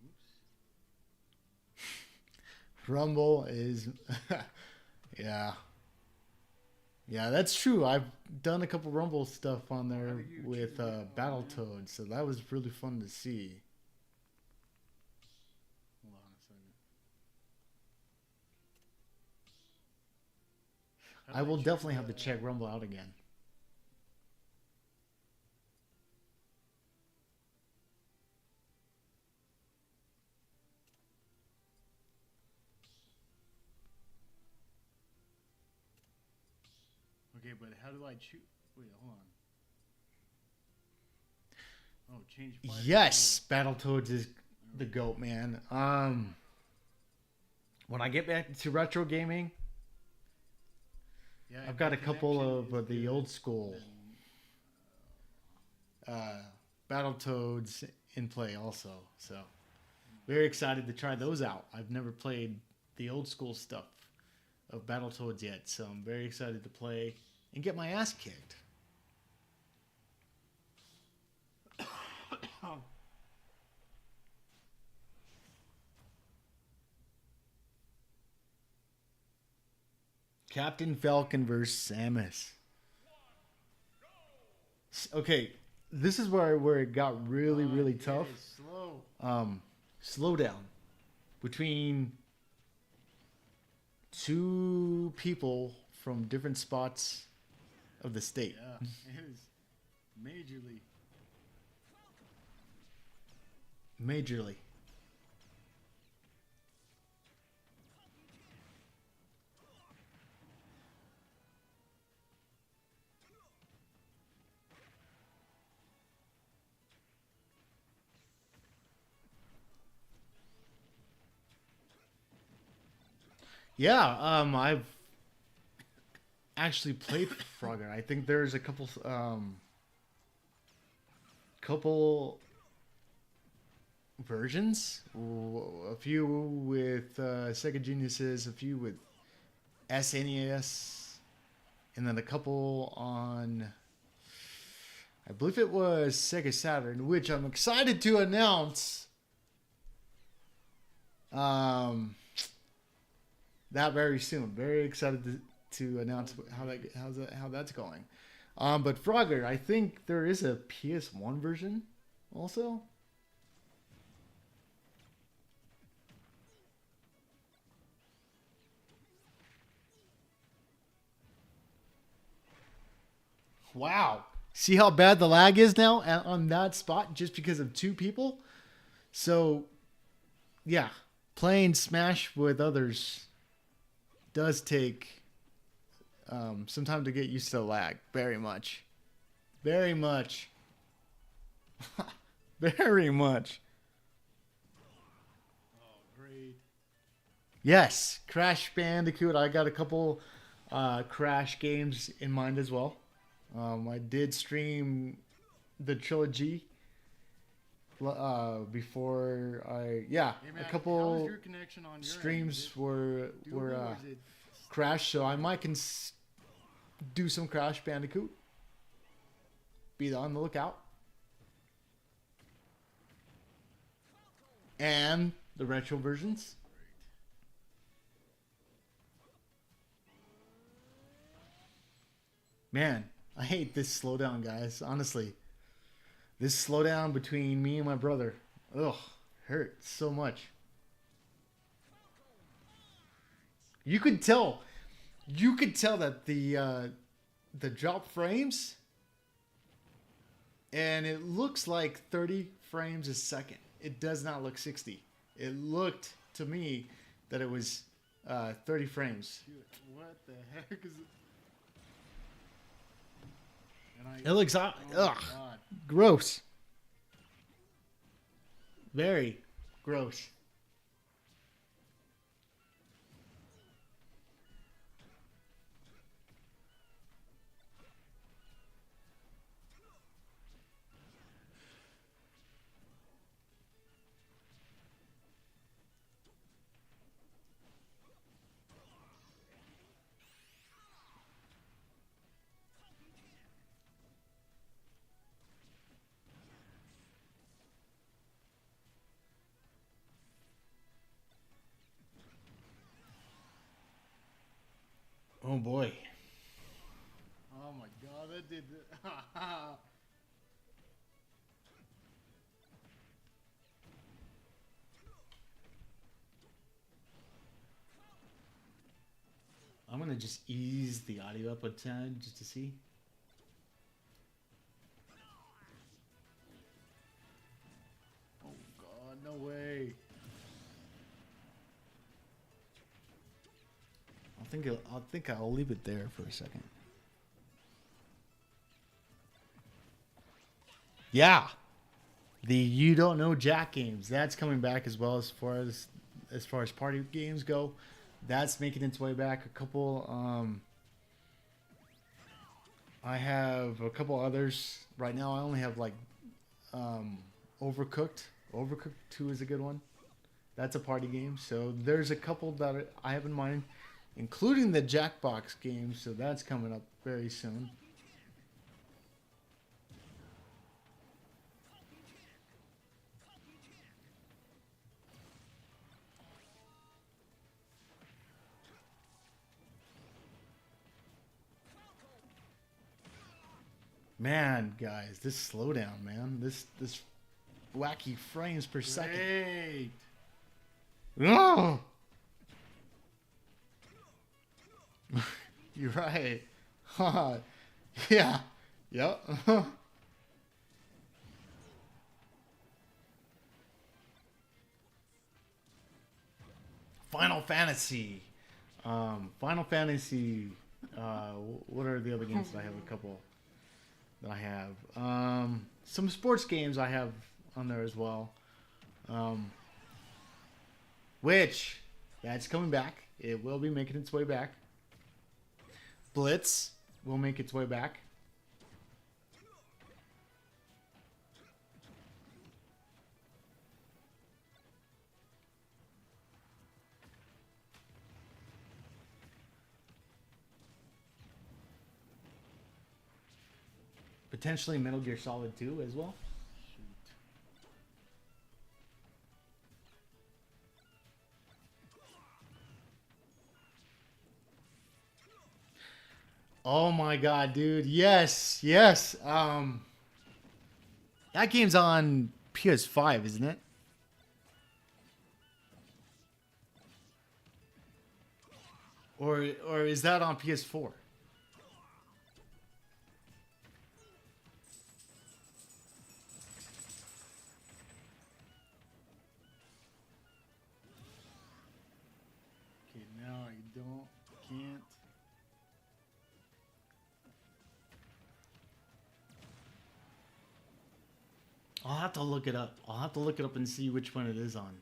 Speaker 2: Oops.
Speaker 1: Rumble is, yeah, yeah, that's true. I've done a couple Rumble stuff on
Speaker 2: How
Speaker 1: there
Speaker 2: do you
Speaker 1: with
Speaker 2: choose which one, man?
Speaker 1: Battletoads, so that was really fun to see.
Speaker 2: Hold on a second. How
Speaker 1: I
Speaker 2: do
Speaker 1: will
Speaker 2: choose
Speaker 1: definitely have to check Rumble out again.
Speaker 2: Okay, but how do I choose? Wait, hold on. Oh, change fighter.
Speaker 1: Yes, Battletoads is the goat, man. When I get back to retro gaming,
Speaker 2: Yeah,
Speaker 1: I've
Speaker 2: if
Speaker 1: got
Speaker 2: the
Speaker 1: a couple
Speaker 2: connection
Speaker 1: of
Speaker 2: is
Speaker 1: the
Speaker 2: good,
Speaker 1: old school
Speaker 2: then,
Speaker 1: Battletoads in play also. So very excited to try those out. I've never played the old school stuff of Battletoads yet, so I'm very excited to play and get my ass kicked. Captain Falcon versus Samus. Okay, this is where it got really tough.
Speaker 2: Slow.
Speaker 1: Slow down between two people from different spots of the state.
Speaker 2: Yeah, it is majorly.
Speaker 1: Majorly. Yeah, I've actually played Frogger. I think there's a couple versions. A few with Sega Geniuses, a few with SNES, and then a couple on, I believe it was Sega Saturn, which I'm excited to announce that very soon. Very excited to announce how that's going. But Frogger, I think there is a PS1 version also. Wow. See how bad the lag is now on that spot just because of two people? So, yeah, playing Smash with others does take some time to get used to the lag. Very much. Very much. Very much.
Speaker 2: Oh, great.
Speaker 1: Yes, Crash Bandicoot. I got a couple Crash games in mind as well. I did stream the trilogy before
Speaker 2: Hey, man,
Speaker 1: a
Speaker 2: how
Speaker 1: couple
Speaker 2: is your connection on your
Speaker 1: streams
Speaker 2: end?
Speaker 1: were
Speaker 2: Doable or is it
Speaker 1: Crash, so I might do some Crash Bandicoot. Be on the lookout. And the retro versions. Man, I hate this slowdown, guys. Honestly, this slowdown between me and my brother, ugh, hurts so much. You could tell that the drop frames, and it looks like 30 frames a second. It does not look 60. It looked to me that it was 30 frames.
Speaker 2: What the heck is it?
Speaker 1: It looks
Speaker 2: oh
Speaker 1: ugh,
Speaker 2: God.
Speaker 1: gross. Very gross. Oh boy.
Speaker 2: Oh my god, that did.
Speaker 1: I'm gonna just ease the audio up a tad just to see.
Speaker 2: Oh god, no way.
Speaker 1: I think I'll leave it there for a second. Yeah, the You Don't Know Jack games, that's coming back as well. As far as party games go, that's making its way back. A couple I have a couple others right now. I only have like Overcooked. Overcooked 2 is a good one. That's a party game. So there's a couple that I have in mind, including the Jackbox game. So that's coming up very soon. Man, guys, this slowdown, man. This wacky frames per second.
Speaker 2: Great.
Speaker 1: Oh! You're right. Yeah. Yep. Final Fantasy. Final Fantasy. What are the other games that I have? A couple that I have. Some sports games I have on there as well. Which, that's coming back. It will be making its way back. Blitz will make its way back. Potentially Metal Gear Solid 2 as well. Oh my god, dude. Yes, yes. That game's on PS5, isn't it? Or is that on PS4?
Speaker 2: Okay, now I can't.
Speaker 1: I'll have to look it up. I'll have to look it up and see which one it is on.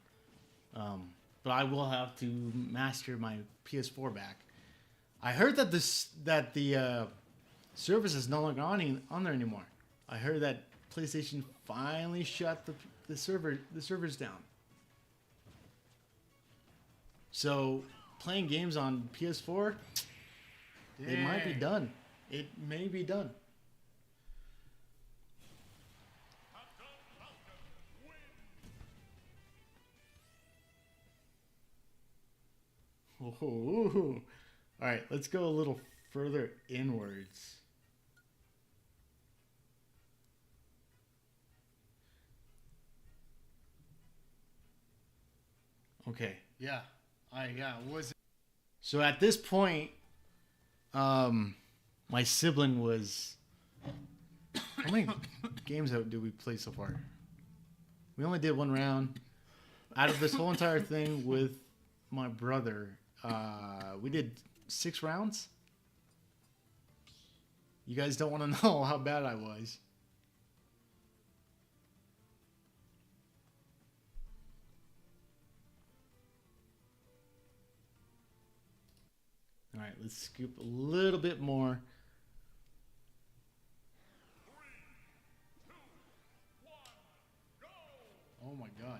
Speaker 1: But I will have to master my PS4 back. I heard that the service is no longer on there anymore. I heard that PlayStation finally shut the servers down. So playing games on PS4, it might be
Speaker 2: Dang.
Speaker 1: done. It may be done. Ooh. All right, let's go a little further inwards. Okay.
Speaker 2: Yeah. Was it?
Speaker 1: So at this point, my sibling was. How many games did we play so far? We only did one round. Out of this whole entire thing with my brother, we did 6 rounds. You guys don't want to know how bad I was. All right, let's scoop a little bit more.
Speaker 2: Oh my god.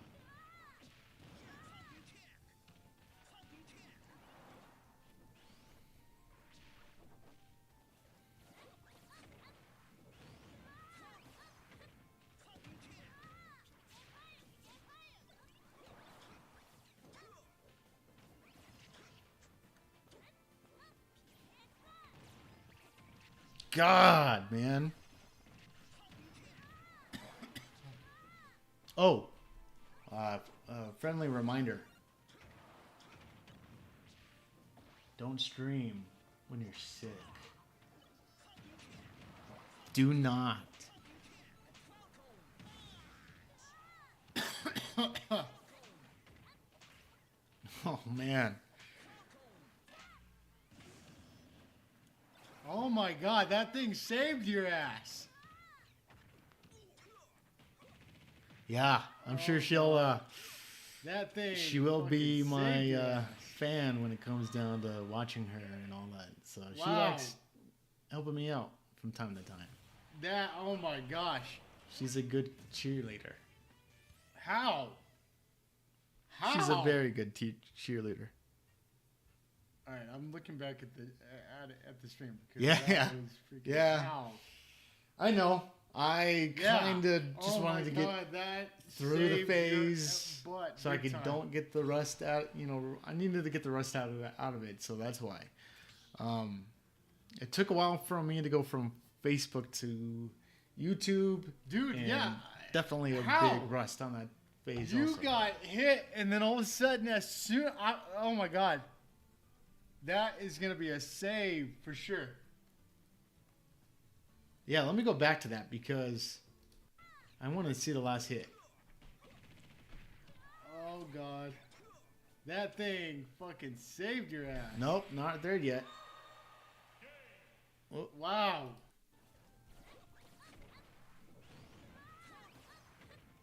Speaker 1: God, man. Oh, friendly reminder. Don't stream when you're sick. Do not. Oh, man.
Speaker 2: Oh my god, that thing saved your ass.
Speaker 1: Yeah, I'm sure she'll
Speaker 2: That thing.
Speaker 1: she will be
Speaker 2: fucking
Speaker 1: my
Speaker 2: saved your ass.
Speaker 1: fan when it comes down to watching her and all that. So she
Speaker 2: Wow.
Speaker 1: likes helping me out from time to time.
Speaker 2: That, oh my gosh.
Speaker 1: She's a good cheerleader.
Speaker 2: How? How?
Speaker 1: She's a very good cheerleader.
Speaker 2: All right, I'm looking back at the stream.
Speaker 1: Yeah,
Speaker 2: that
Speaker 1: yeah.
Speaker 2: was freaking-
Speaker 1: Yeah.
Speaker 2: How?
Speaker 1: I know. I
Speaker 2: Yeah.
Speaker 1: kind of just
Speaker 2: Oh
Speaker 1: wanted to
Speaker 2: my
Speaker 1: get
Speaker 2: God, that
Speaker 1: through the
Speaker 2: saved
Speaker 1: phase
Speaker 2: your butt
Speaker 1: so I
Speaker 2: big
Speaker 1: could
Speaker 2: time.
Speaker 1: don't get the rust out. You know, I needed to get the rust out of it, so that's why. It took a while for me to go from Facebook to YouTube,
Speaker 2: Dude,
Speaker 1: and
Speaker 2: yeah.
Speaker 1: definitely a
Speaker 2: How?
Speaker 1: big rust on that phase.
Speaker 2: You
Speaker 1: also.
Speaker 2: got hit, and then all of a sudden, oh my god, that is gonna be a save for sure.
Speaker 1: Yeah, let me go back to that because I want to see the last hit.
Speaker 2: Oh god, that thing fucking saved your ass.
Speaker 1: Nope, not there yet. Oh,
Speaker 2: Wow.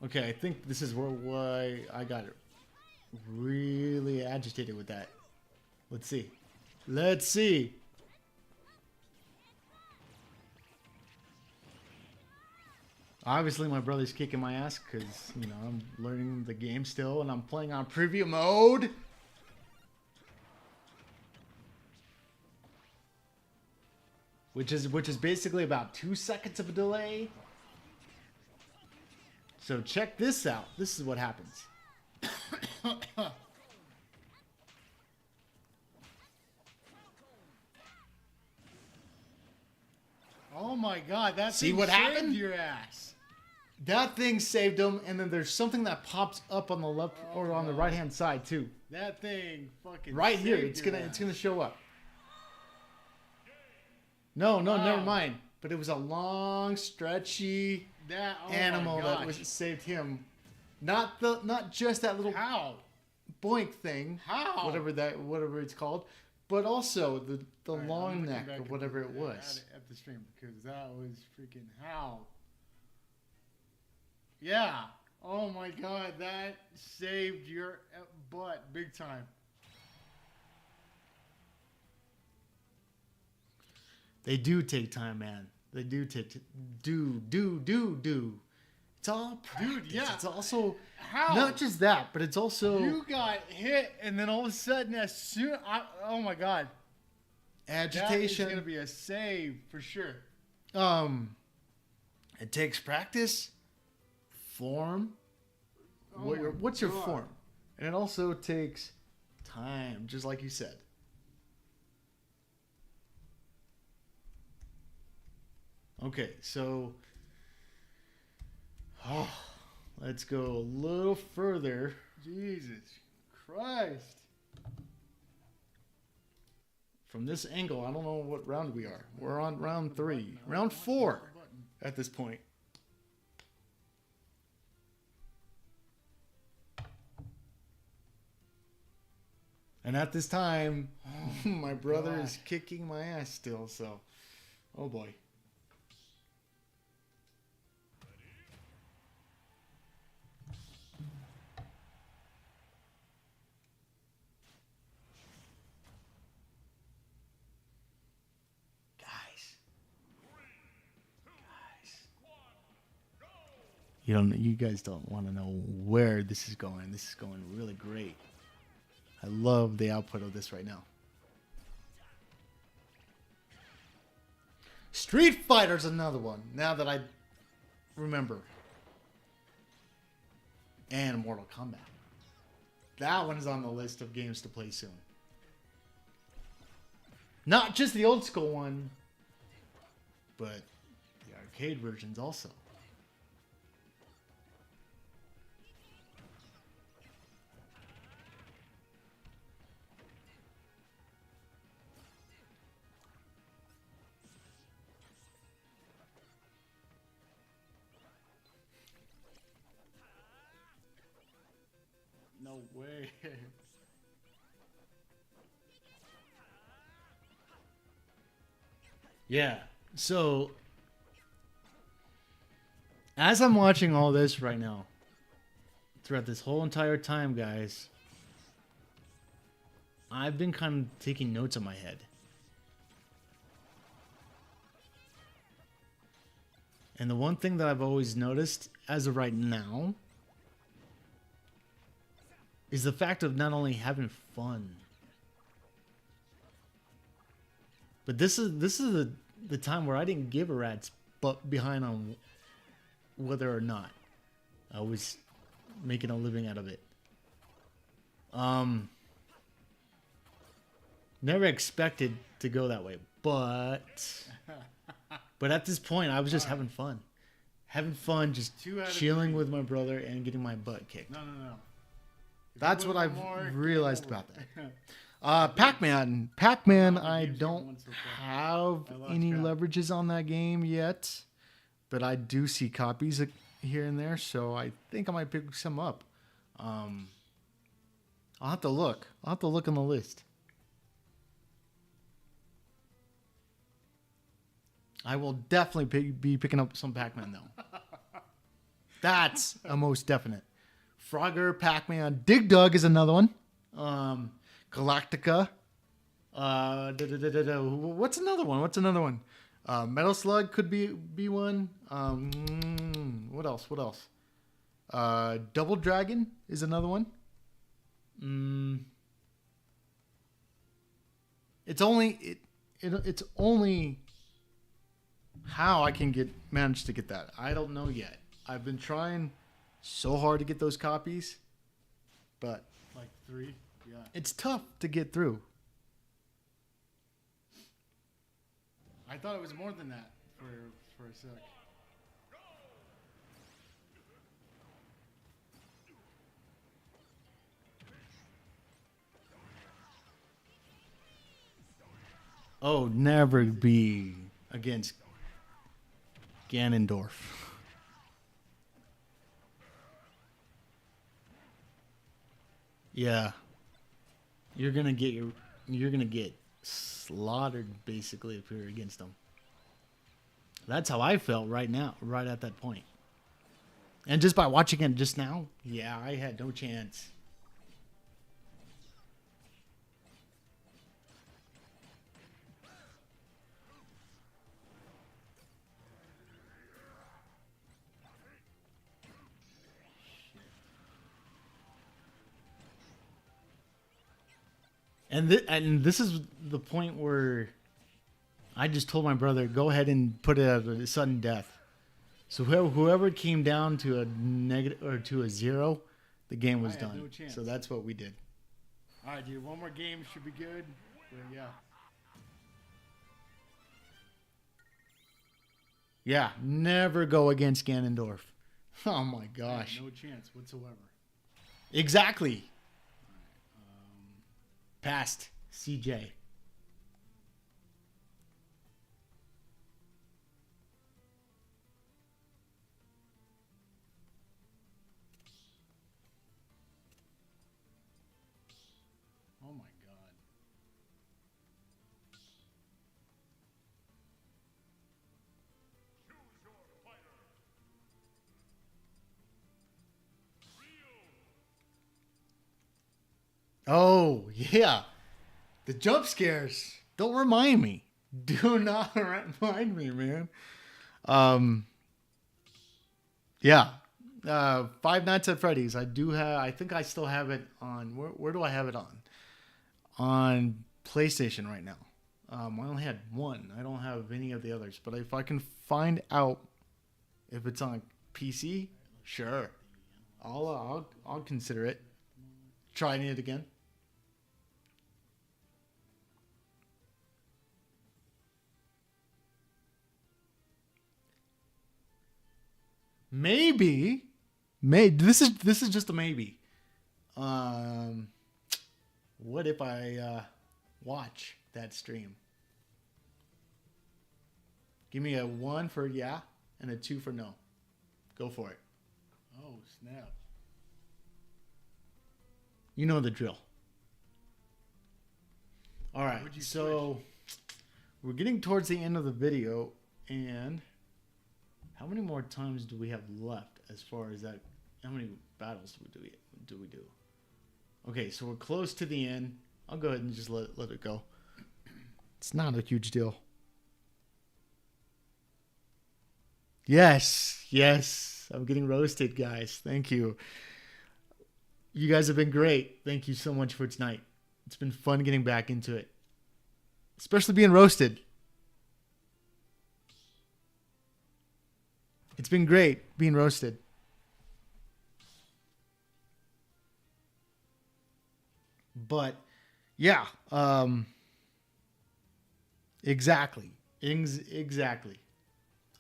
Speaker 1: okay, I think this is why I got really agitated with that. Let's see. Let's see. Obviously, my brother's kicking my ass because, you know, I'm learning the game still and I'm playing on preview mode. Which is basically about 2 seconds of a delay. So check this out. This is what happens.
Speaker 2: Oh my god, that
Speaker 1: See
Speaker 2: thing
Speaker 1: what
Speaker 2: saved
Speaker 1: happened?
Speaker 2: your ass.
Speaker 1: That thing saved him, and then there's something that pops up on the left or on the right hand side too.
Speaker 2: That thing fucking
Speaker 1: Right here,
Speaker 2: saved
Speaker 1: it's
Speaker 2: your
Speaker 1: gonna
Speaker 2: ass.
Speaker 1: show up. No,
Speaker 2: Wow.
Speaker 1: never mind. But it was a long, stretchy
Speaker 2: That oh
Speaker 1: animal
Speaker 2: my
Speaker 1: that
Speaker 2: gosh.
Speaker 1: was saved him. Not just that little
Speaker 2: How?
Speaker 1: boink thing,
Speaker 2: How?
Speaker 1: whatever it's called, but also the
Speaker 2: All right, I'm
Speaker 1: long
Speaker 2: looking
Speaker 1: neck
Speaker 2: back
Speaker 1: or
Speaker 2: at
Speaker 1: whatever
Speaker 2: the-
Speaker 1: it was.
Speaker 2: at the stream because that was freaking how. Yeah. Oh my god, that saved your butt big time.
Speaker 1: They do take time, man. They do take do. It's all practice.
Speaker 2: Dude, yeah.
Speaker 1: It's also
Speaker 2: How?
Speaker 1: not just that, but it's also
Speaker 2: You got hit, and then all of a sudden, oh my god, that is
Speaker 1: agitation.
Speaker 2: gonna be a save for sure.
Speaker 1: It takes practice, form.
Speaker 2: Oh my
Speaker 1: What's your
Speaker 2: God.
Speaker 1: form? And it also takes time, just like you said. Okay, so let's go a little further.
Speaker 2: Jesus Christ.
Speaker 1: From this angle, I don't know what round we are. We're on round 3. Round 4 at this point. And at this time, my brother is kicking my ass still, so oh boy. You guys don't want to know where this is going. This is going really great. I love the output of this right now. Street Fighter's another one, now that I remember. And Mortal Kombat. That one is on the list of games to play soon. Not just the old school one, but the arcade versions also.
Speaker 2: No way.
Speaker 1: Yeah. So as I'm watching all this right now, throughout this whole entire time, guys, I've been kind of taking notes in my head. And the one thing that I've always noticed as of right now is the fact of not only having fun, but this is the time where I didn't give a rat's butt behind on whether or not I was making a living out of it. Never expected to go that way, but at this point I was just having fun. Having fun, just chilling with my brother and getting my butt kicked.
Speaker 2: No.
Speaker 1: That's what I've realized about that. Pac-Man. Pac-Man, I don't have any leverages on that game yet, but I do see copies here and there, so I think I might pick some up. I'll have to look. I'll have to look on the list. I will definitely be picking up some Pac-Man, though. That's a most definite. Frogger, Pac-Man, Dig Dug is another one. Galactica. What's another one? Metal Slug could be one. What else? Double Dragon is another one. It's only how I can manage to get that. I don't know yet. I've been trying so hard to get those copies, but
Speaker 2: like 3, yeah,
Speaker 1: it's tough to get through.
Speaker 2: I thought it was more than that for a sec.
Speaker 1: Oh, never be against Ganondorf. Yeah. You're gonna get slaughtered basically if you're against them. That's how I felt right now, right at that point. And just by watching it just now, yeah, I had no chance. And this is the point where I just told my brother, go ahead and put it at a sudden death. So whoever came down to a negative or to a 0, the game was done. No chance. So that's what we did.
Speaker 2: All right, dude. One more game should be good. But yeah.
Speaker 1: Yeah, never go against Ganondorf. Oh my gosh.
Speaker 2: Yeah, no chance whatsoever.
Speaker 1: Exactly. Past CJ.
Speaker 2: Oh my God.
Speaker 1: Oh, yeah. The jump scares. Don't remind me. Do not remind me, man. Yeah. Five Nights at Freddy's. I think I still have it on. Where do I have it on? On PlayStation right now. I only had one. I don't have any of the others. But if I can find out if it's on PC, sure. I'll consider it. Trying it again. maybe, this is just a maybe. What if I watch that stream? Give me a 1 for yeah and a 2 for no. Go for it.
Speaker 2: Oh, snap.
Speaker 1: You know the drill. All right,
Speaker 2: Would you
Speaker 1: so we're getting towards the end of the video, and how many more times do we have left as far as that? How many battles do we do? Okay, so we're close to the end. I'll go ahead and just let it go. It's not a huge deal. Yes, I'm getting roasted, guys. Thank you. You guys have been great. Thank you so much for tonight. It's been fun getting back into it, especially being roasted. It's been great being roasted. But yeah, exactly.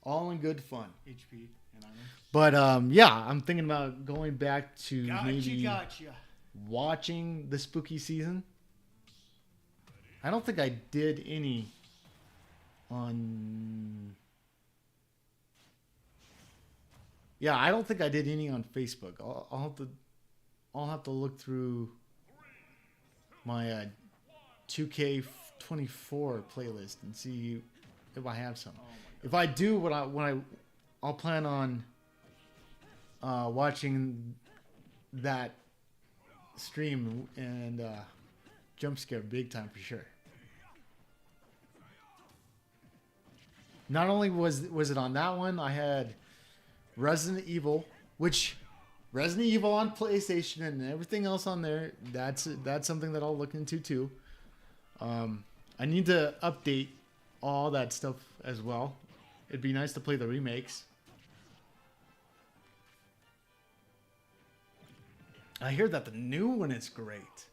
Speaker 1: All in good fun.
Speaker 2: HP and iron.
Speaker 1: But yeah, I'm thinking about going back to maybe
Speaker 2: Gotcha.
Speaker 1: watching the spooky season. I don't think I did any on. Yeah, I don't think I did any on Facebook. I'll have to look through my 2K24 playlist and see if I have some. If I do, I'll plan on watching that stream and jump scare big time for sure. Not only was it on that one, I had Resident Evil, which Resident Evil on PlayStation and everything else on there. That's something that I'll look into too. I need to update all that stuff as well. It'd be nice to play the remakes. I hear that the new one is great.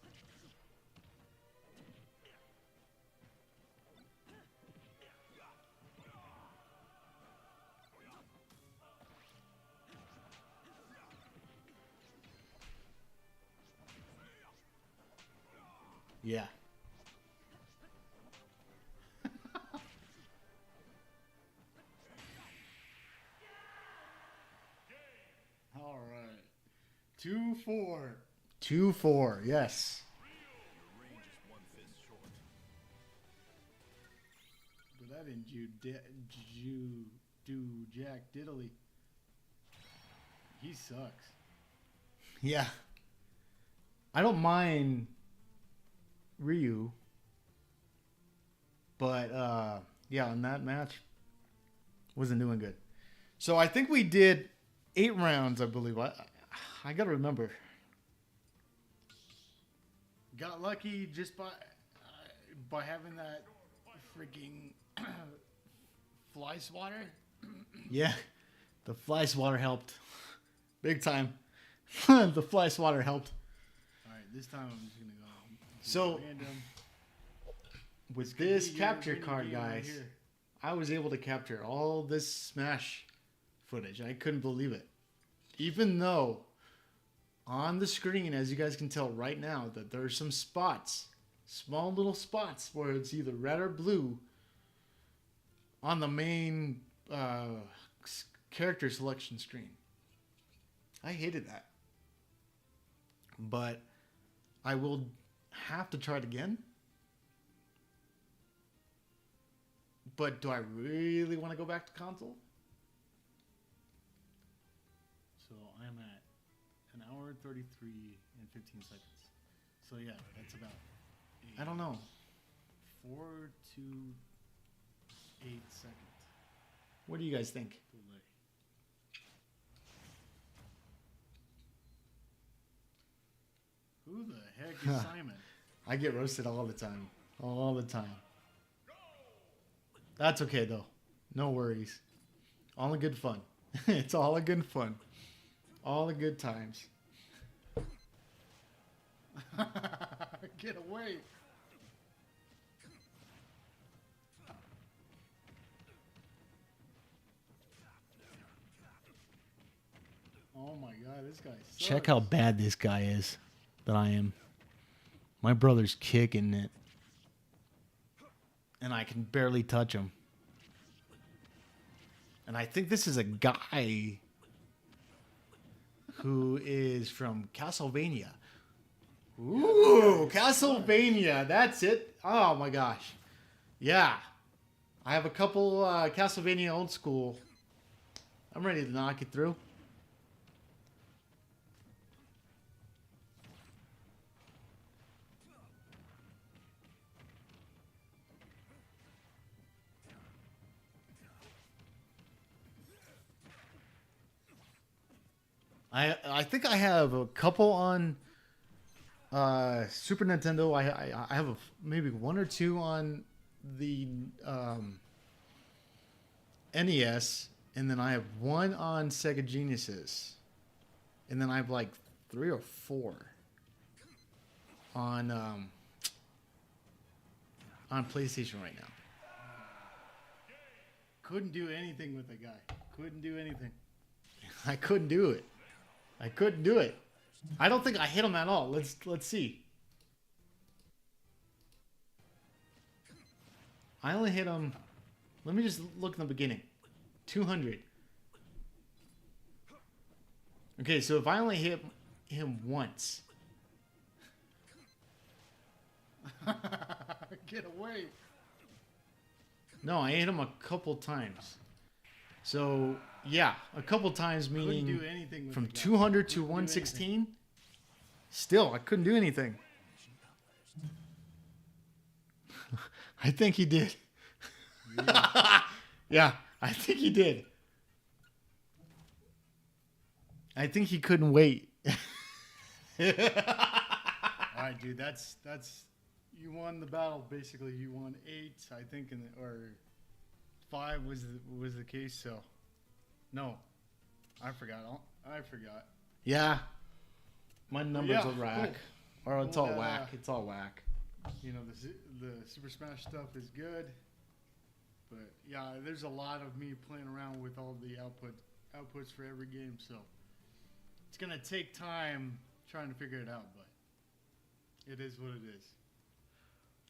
Speaker 1: Yeah.
Speaker 2: All right. 2-4.
Speaker 1: 2-4, yes.
Speaker 2: But that didn't do Jack Diddley. He sucks.
Speaker 1: Yeah. I don't mind Ryu. But yeah, in that match wasn't doing good. So I think we did 8 rounds, I believe. I gotta remember.
Speaker 2: Got lucky just by having that freaking fly swatter.
Speaker 1: Yeah, the fly swatter helped. Big time. The fly swatter helped.
Speaker 2: All right, this time I'm just gonna go.
Speaker 1: So,
Speaker 2: random.
Speaker 1: with this capture
Speaker 2: random
Speaker 1: card,
Speaker 2: game right
Speaker 1: guys,
Speaker 2: here.
Speaker 1: I was able to capture all this Smash footage. I couldn't believe it. Even though on the screen, as you guys can tell right now, that there are some spots, small little spots, where it's either red or blue on the main character selection screen. I hated that. But I will have to try it again. But do I really want to go back to console?
Speaker 2: So I'm at an hour 33 and 15 seconds. So yeah, that's about.
Speaker 1: I don't know.
Speaker 2: 4 to 8 seconds
Speaker 1: What do you guys think?
Speaker 2: delay. Who the heck is Simon?
Speaker 1: I get roasted all the time. All the time. That's okay, though. No worries. All in good fun. It's all in good fun. All the good times.
Speaker 2: Get away! Oh my god, this guy sucks.
Speaker 1: Check how bad this guy is that I am. My brother's kicking it. And I can barely touch him. And I think this is a guy who is from Castlevania. Ooh, Castlevania. That's it. Oh my gosh. Yeah. I have a couple Castlevania old school. I'm ready to knock it through. I think I have a couple on Super Nintendo. I have maybe one or two on the NES, and then I have one on Sega Genesis, and then I have like 3 or 4 on PlayStation right now.
Speaker 2: Couldn't do anything with the guy. Couldn't do anything.
Speaker 1: I couldn't do it. I couldn't do it. I don't think I hit him at all. Let's see. I only hit him. Let me just look in the beginning. 200. Okay, so if I only hit him once.
Speaker 2: Get away.
Speaker 1: No, I hit him a couple times. So, yeah, a couple times meaning
Speaker 2: Couldn't do anything with
Speaker 1: from
Speaker 2: the guy.
Speaker 1: 200 to
Speaker 2: Couldn't do
Speaker 1: 116. Still, I couldn't do anything. I think he did.
Speaker 2: Yeah.
Speaker 1: Yeah, I think he did. I think he couldn't wait.
Speaker 2: All right, dude. That's you won the battle. Basically, you won 8, I think, or 5 was the case. So, no, I forgot. I forgot.
Speaker 1: Yeah, my numbers
Speaker 2: Yeah,
Speaker 1: are whack, or it's
Speaker 2: Cool.
Speaker 1: all whack. It's all whack.
Speaker 2: You know, the Super Smash stuff is good, but yeah, there's a lot of me playing around with all the outputs for every game. So it's gonna take time trying to figure it out, but it is what it is.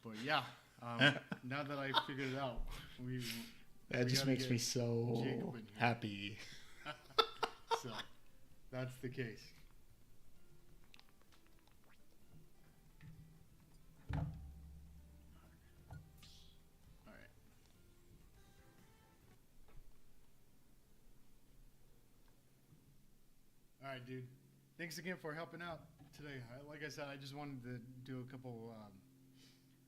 Speaker 2: But yeah, now that I figured it out,
Speaker 1: That
Speaker 2: we
Speaker 1: just
Speaker 2: gotta
Speaker 1: makes
Speaker 2: get
Speaker 1: me so
Speaker 2: Jacob in here.
Speaker 1: happy.
Speaker 2: So that's the case. All right. All right, dude. Thanks again for helping out today. Like I said, I just wanted to do a couple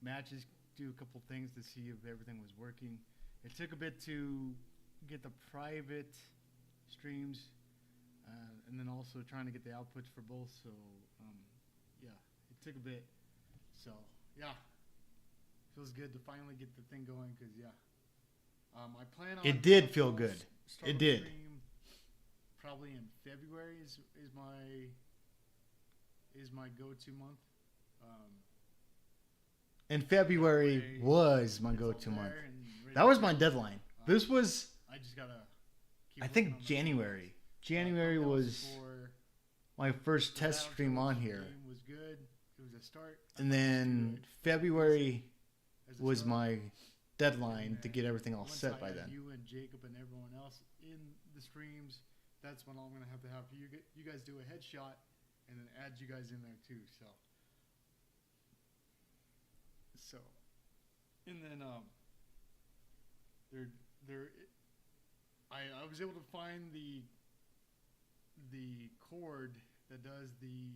Speaker 2: matches, do a couple things to see if everything was working. It took a bit to get the private streams, and then also trying to get the outputs for both. So, yeah, it took a bit. So, yeah, feels good to finally get the thing going. Cause yeah, I plan on.
Speaker 1: It did feel good.
Speaker 2: Start
Speaker 1: It
Speaker 2: a
Speaker 1: did.
Speaker 2: stream probably in February is my go-to month.
Speaker 1: And February
Speaker 2: That way
Speaker 1: was my
Speaker 2: it's all
Speaker 1: go-to month.
Speaker 2: there and ready
Speaker 1: That
Speaker 2: to
Speaker 1: was
Speaker 2: go.
Speaker 1: my deadline. This was,
Speaker 2: I just gotta. Keep
Speaker 1: I
Speaker 2: working
Speaker 1: think,
Speaker 2: on my
Speaker 1: January.
Speaker 2: streams.
Speaker 1: January
Speaker 2: That
Speaker 1: was
Speaker 2: for
Speaker 1: my first
Speaker 2: the
Speaker 1: test
Speaker 2: Battle
Speaker 1: stream on
Speaker 2: Challenge
Speaker 1: here.
Speaker 2: game was good. It was a start.
Speaker 1: And
Speaker 2: I
Speaker 1: then
Speaker 2: wanted to do it
Speaker 1: February
Speaker 2: as a
Speaker 1: was
Speaker 2: start.
Speaker 1: my deadline
Speaker 2: And
Speaker 1: to
Speaker 2: then
Speaker 1: get everything all
Speaker 2: once
Speaker 1: set
Speaker 2: I
Speaker 1: by
Speaker 2: had
Speaker 1: then.
Speaker 2: You and Jacob and everyone else in the streams. That's when I'm gonna have you guys do a headshot, and then add you guys in there too. So, and then I was able to find the cord that does the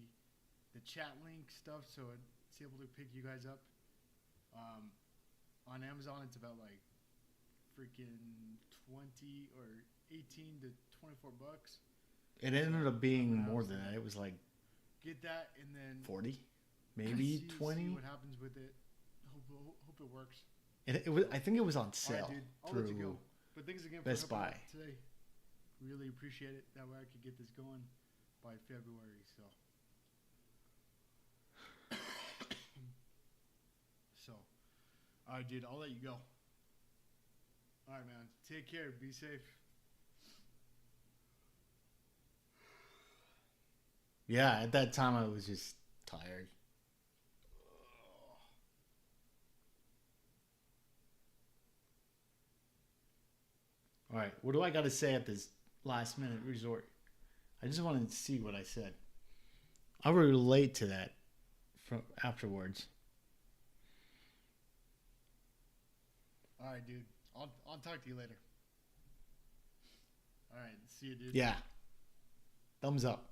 Speaker 2: chat link stuff, so it's able to pick you guys up. On Amazon, it's about like freaking 20 or 18 to 24 bucks.
Speaker 1: It ended up being
Speaker 2: I'm gonna
Speaker 1: more
Speaker 2: have
Speaker 1: than
Speaker 2: to
Speaker 1: that. It was like
Speaker 2: Get that, and then
Speaker 1: 40, maybe
Speaker 2: see
Speaker 1: 20.
Speaker 2: what happens with it. Hope it works.
Speaker 1: It was. I think it was on
Speaker 2: All
Speaker 1: sale
Speaker 2: right, dude. I'll let you go.
Speaker 1: through.
Speaker 2: But thanks again
Speaker 1: Best
Speaker 2: for helping
Speaker 1: Buy.
Speaker 2: out today. Really appreciate it. That way I could get this going by February. So, all right, dude. I'll let you go. All right, man. Take care. Be safe.
Speaker 1: Yeah, at that time I was just tired. All right, what do I got to say at this last minute resort? I just wanted to see what I said. I'll relate to that from afterwards.
Speaker 2: All right, dude. I'll talk to you later. All right, see you, dude.
Speaker 1: Yeah, thumbs up.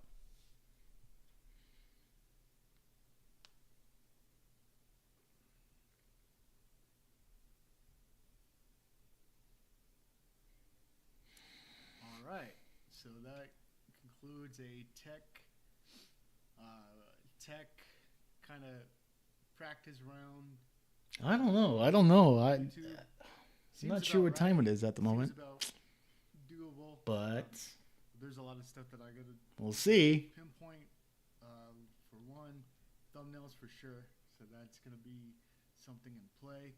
Speaker 2: All right. So that concludes a tech kind of practice round.
Speaker 1: I don't know. I don't know. I'm
Speaker 2: YouTube.
Speaker 1: not sure what time it is at the
Speaker 2: Seems
Speaker 1: moment,
Speaker 2: about doable.
Speaker 1: but
Speaker 2: There's a lot of stuff that I gotta
Speaker 1: we'll see.
Speaker 2: pinpoint. For one, thumbnails for sure. So that's gonna be something in play.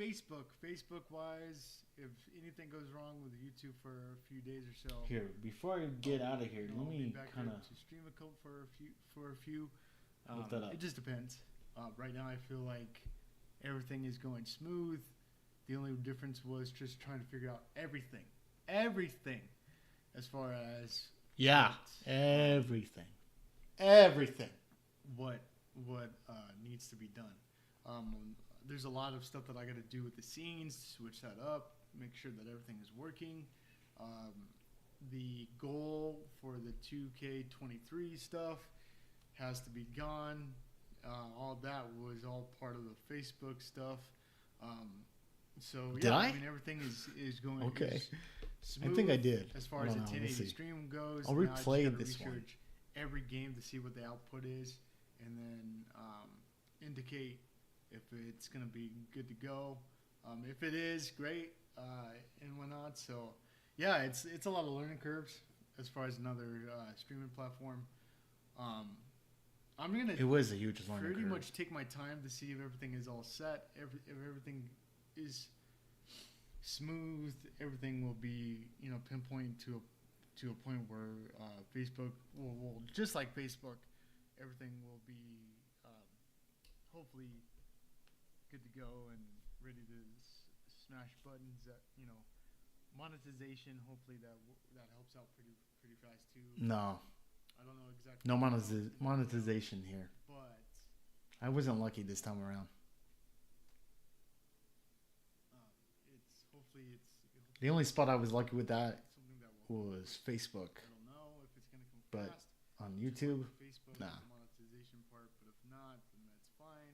Speaker 2: Facebook wise, if anything goes wrong with YouTube for a few days or so,
Speaker 1: Here, before I get out of here,
Speaker 2: I'll
Speaker 1: let
Speaker 2: be
Speaker 1: me
Speaker 2: back
Speaker 1: kind
Speaker 2: here
Speaker 1: of
Speaker 2: to stream a couple for a few.
Speaker 1: look that up.
Speaker 2: It just depends. Right now, I feel like everything is going smooth. The only difference was just trying to figure out everything, as far as
Speaker 1: Yeah,
Speaker 2: what,
Speaker 1: everything.
Speaker 2: what needs to be done. There's a lot of stuff that I got to do with the scenes, switch that up, make sure that everything is working. The goal for the 2K23 stuff has to be gone. All that was all part of the Facebook stuff. So
Speaker 1: Did
Speaker 2: yeah,
Speaker 1: I?
Speaker 2: I mean everything is going
Speaker 1: Okay.
Speaker 2: is smooth
Speaker 1: I think I did.
Speaker 2: as far
Speaker 1: I
Speaker 2: as the
Speaker 1: don't know. We'll
Speaker 2: 1080
Speaker 1: see.
Speaker 2: stream goes.
Speaker 1: I'll
Speaker 2: Now I just
Speaker 1: replay
Speaker 2: gotta
Speaker 1: this one.
Speaker 2: research every game to see what the output is, and then indicate if it's gonna be good to go. If it is, great, and whatnot. So yeah, it's a lot of learning curves as far as another streaming platform. I'm gonna
Speaker 1: It was a huge learning
Speaker 2: pretty
Speaker 1: curve.
Speaker 2: much take my time to see if everything is all set. If everything is smooth, everything will be pinpoint to a point where Facebook will just like Facebook, everything will be hopefully good to go and ready to smash buttons. That monetization. Hopefully that helps out pretty fast too.
Speaker 1: No,
Speaker 2: I don't know exactly.
Speaker 1: no
Speaker 2: how
Speaker 1: monetization here.
Speaker 2: but
Speaker 1: I wasn't lucky this time around.
Speaker 2: it's
Speaker 1: The only spot I was lucky with that
Speaker 2: something that will.
Speaker 1: was Facebook.
Speaker 2: I don't know if it's gonna come
Speaker 1: But
Speaker 2: fast.
Speaker 1: on
Speaker 2: Just
Speaker 1: YouTube,
Speaker 2: like Facebook,
Speaker 1: nah.
Speaker 2: the monetization part, but if not, then that's fine.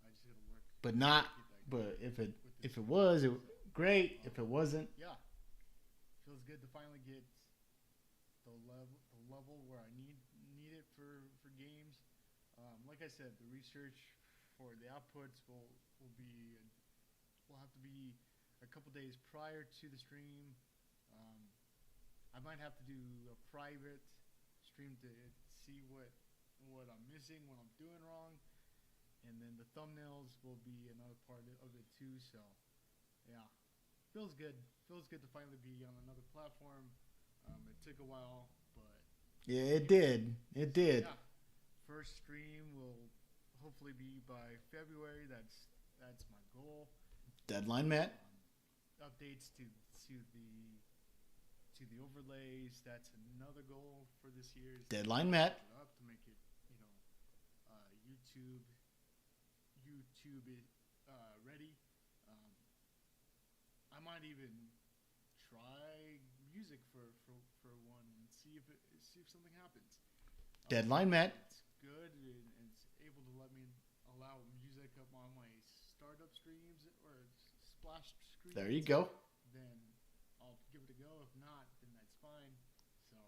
Speaker 2: I just gotta work.
Speaker 1: but not.
Speaker 2: Get that
Speaker 1: But if it
Speaker 2: with this.
Speaker 1: was, it great. If it wasn't,
Speaker 2: Yeah, feels good to finally get the level where I need it for games. Like I said, the research for the outputs will have to be a couple days prior to the stream. I might have to do a private stream to see what I'm missing, what I'm doing wrong, and then the thumbnails will be another part of it too. So yeah, feels good. Feels good to finally be on another platform. It took a while, but
Speaker 1: yeah, it did. It did.
Speaker 2: yeah, first stream will hopefully be by February. That's my goal.
Speaker 1: Deadline met.
Speaker 2: Updates to the overlays. That's another goal for this year. Is
Speaker 1: Deadline met.
Speaker 2: up to make it, YouTube ready. I might even try music for one and see if something happens.
Speaker 1: Deadline met.
Speaker 2: It's good and it's able to allow music up on my startup streams or splash screens.
Speaker 1: There you go.
Speaker 2: Then I'll give it a go. If not, then that's fine. So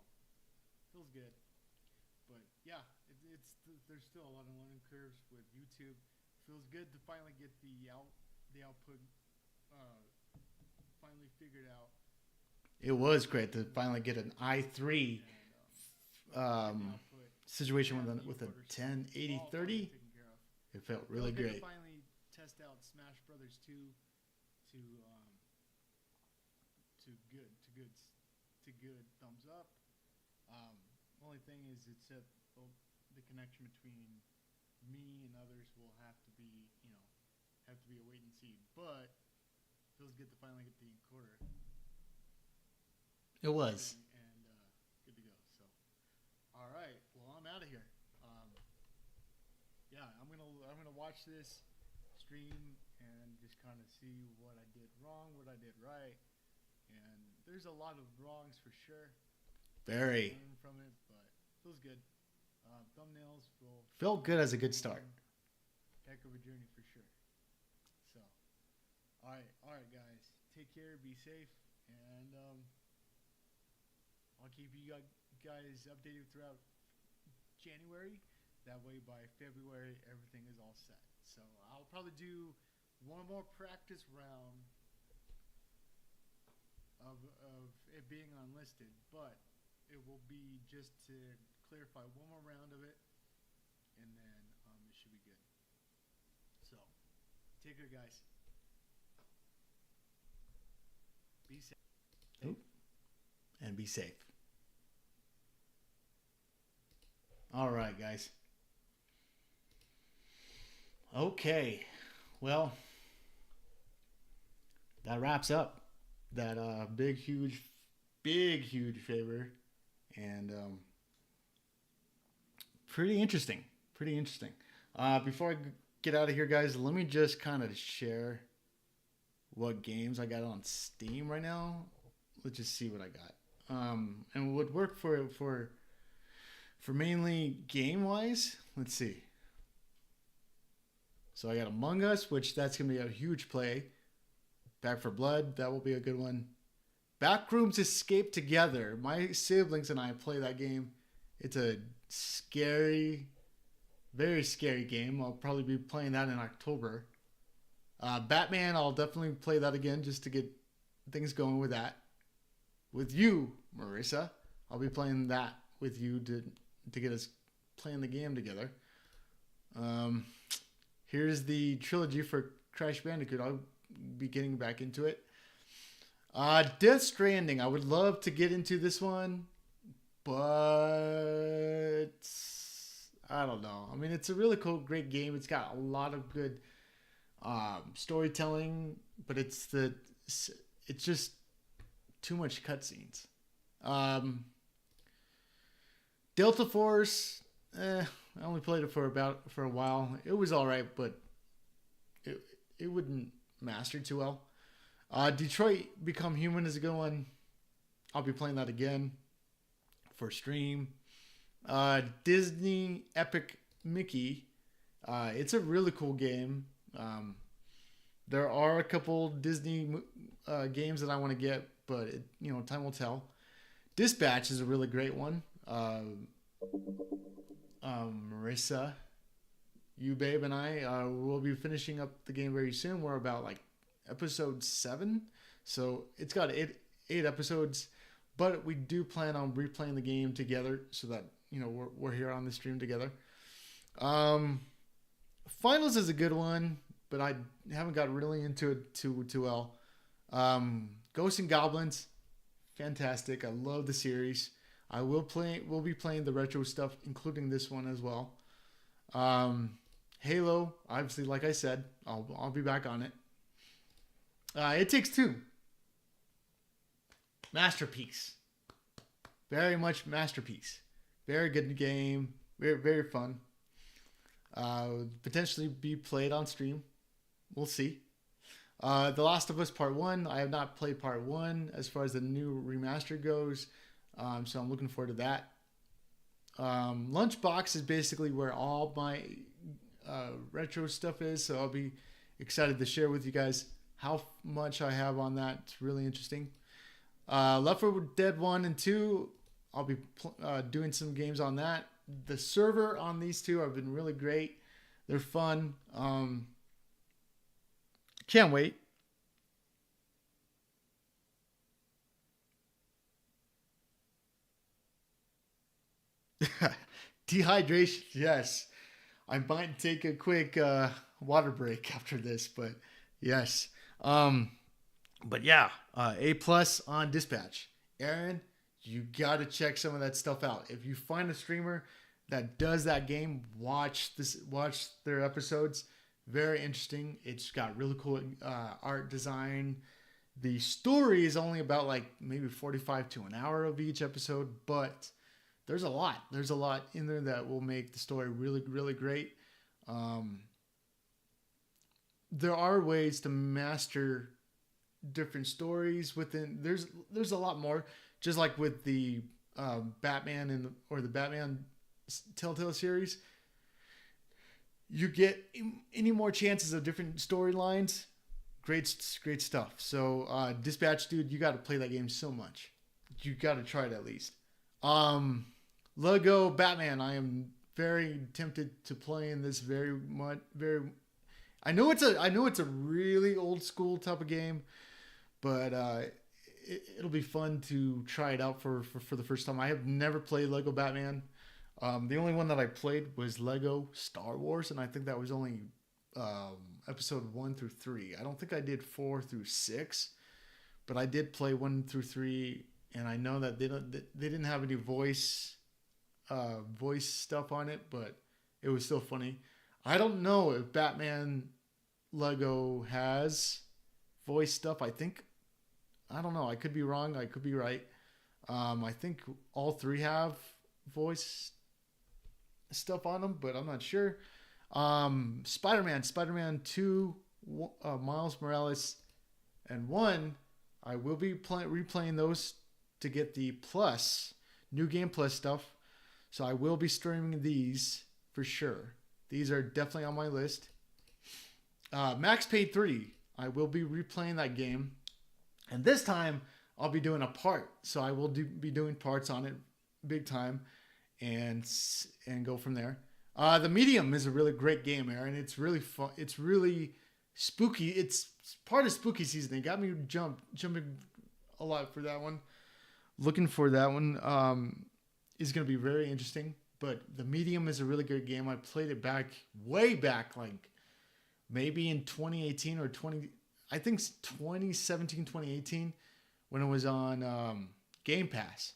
Speaker 2: feels good. But yeah, there's still a lot of learning curves with YouTube. Feels good to finally get the output finally figured out.
Speaker 1: It was great to finally get an i3
Speaker 2: And,
Speaker 1: situation
Speaker 2: yeah,
Speaker 1: with a
Speaker 2: viewporters
Speaker 1: 1080
Speaker 2: all
Speaker 1: 30.
Speaker 2: taken care of.
Speaker 1: It felt really
Speaker 2: Feels good
Speaker 1: great.
Speaker 2: to finally test out Smash Brothers 2 to good thumbs up. only thing is it's the connection between me and others will have to be, have to be a wait and see. But it feels good to finally get the encoder.
Speaker 1: It was.
Speaker 2: And good to go. So, all right. Well, I'm out of here. Yeah, I'm gonna watch this stream and just kind of see what I did wrong, what I did right, and there's a lot of wrongs for sure.
Speaker 1: Very.
Speaker 2: Learn from it, but feels good. Thumbnails will
Speaker 1: Felt good as a good start.
Speaker 2: Heck of a journey for sure. So, all right, guys. Take care, be safe, and I'll keep you guys updated throughout January. That way, by February, everything is all set. So I'll probably do one more practice round of it being unlisted, but it will be just to clarify one more round of it, and then it should be good. So, take care, guys. Be safe.
Speaker 1: And be safe. All right, guys. Okay, well, that wraps up that big, huge favor, and pretty interesting. Before I get out of here, guys, let me just kind of share what games I got on Steam right now. Let's just see what I got, and what would work for mainly game wise. Let's see. So I got Among Us, which that's going to be a huge play. Back for Blood, that will be a good one. Backrooms Escape Together. My siblings and I play that game. It's a scary, very scary game. I'll probably be playing that in October. Batman, I'll definitely play that again just to get things going with that. With you, Marissa, I'll be playing that with you to get us playing the game together. Here's the trilogy for Crash Bandicoot. I'll be getting back into it. Death Stranding. I would love to get into this one, but I don't know. I mean, it's a really cool, great game. It's got a lot of good storytelling, but it's just too much cutscenes. Delta Force. I only played it for a while. It was all right, but it wouldn't master too well. Detroit Become Human is a good one. I'll be playing that again for stream. Disney Epic Mickey. It's a really cool game. There are a couple Disney games that I want to get, but time will tell. Dispatch is a really great one. Marissa, you, babe, and I will be finishing up the game very soon. We're about like episode 7, so it's got eight episodes, but we do plan on replaying the game together so that we're here on the stream together. Finals is a good one, but I haven't got really into it too well. Ghosts and Goblins, fantastic. I love the series. We'll be playing the retro stuff, including this one as well. Halo, obviously, like I said, I'll be back on it. It Takes Two. Masterpiece. Very much masterpiece. Very good game. Very, very fun. Potentially be played on stream. We'll see. The Last of Us Part 1. I have not played Part 1 as far as the new remaster goes. So I'm looking forward to that. Lunchbox is basically where all my retro stuff is. So I'll be excited to share with you guys how much I have on that. It's really interesting. Left 4 Dead 1 and 2. I'll be doing some games on that. The server on these two have been really great. They're fun. Can't wait. Dehydration, yes. I might take a quick water break after this, but yes. But yeah, A+ on Dispatch. Aaron, You got to check some of that stuff out. If you find a streamer that does that game, watch their episodes. Very interesting. It's got really cool art design. The story is only about like maybe 45 to an hour of each episode, but there's a lot. There's a lot in there that will make the story really, really great. There are ways to master different stories within. There's a lot more. Just like with the Batman or the Batman Telltale series, you get any more chances of different storylines. Great stuff. So Dispatch, dude, you got to play that game so much. You got to try it at least. Lego Batman. I am very tempted to play in this very much. I know it's a really old school type of game, but it'll be fun to try it out for the first time. I have never played Lego Batman. The only one that I played was Lego Star Wars, and I think that was only episode 1 through 3. I don't think I did 4 through 6, but I did play 1 through 3, and I know that they didn't have any voice stuff on it, but it was still funny. I don't know if Batman Lego has voice stuff. I don't know. I could be wrong. I could be right. I think all 3 have voice stuff on them, but I'm not sure. Spider-Man 2, Miles Morales, and 1. I will be replaying those to get the plus, new game plus stuff. So I will be streaming these for sure. These are definitely on my list. Max Payne 3. I will be replaying that game. And this time, I'll be doing a part. So I will be doing parts on it big time and go from there. The Medium is a really great game, Aaron. It's really fun. It's really spooky. It's part of spooky season. It got me jumping a lot for that one. Looking for that one is going to be very interesting. But The Medium is a really good game. I played it way back, like maybe in 2018 or 2017, 2018, when it was on Game Pass.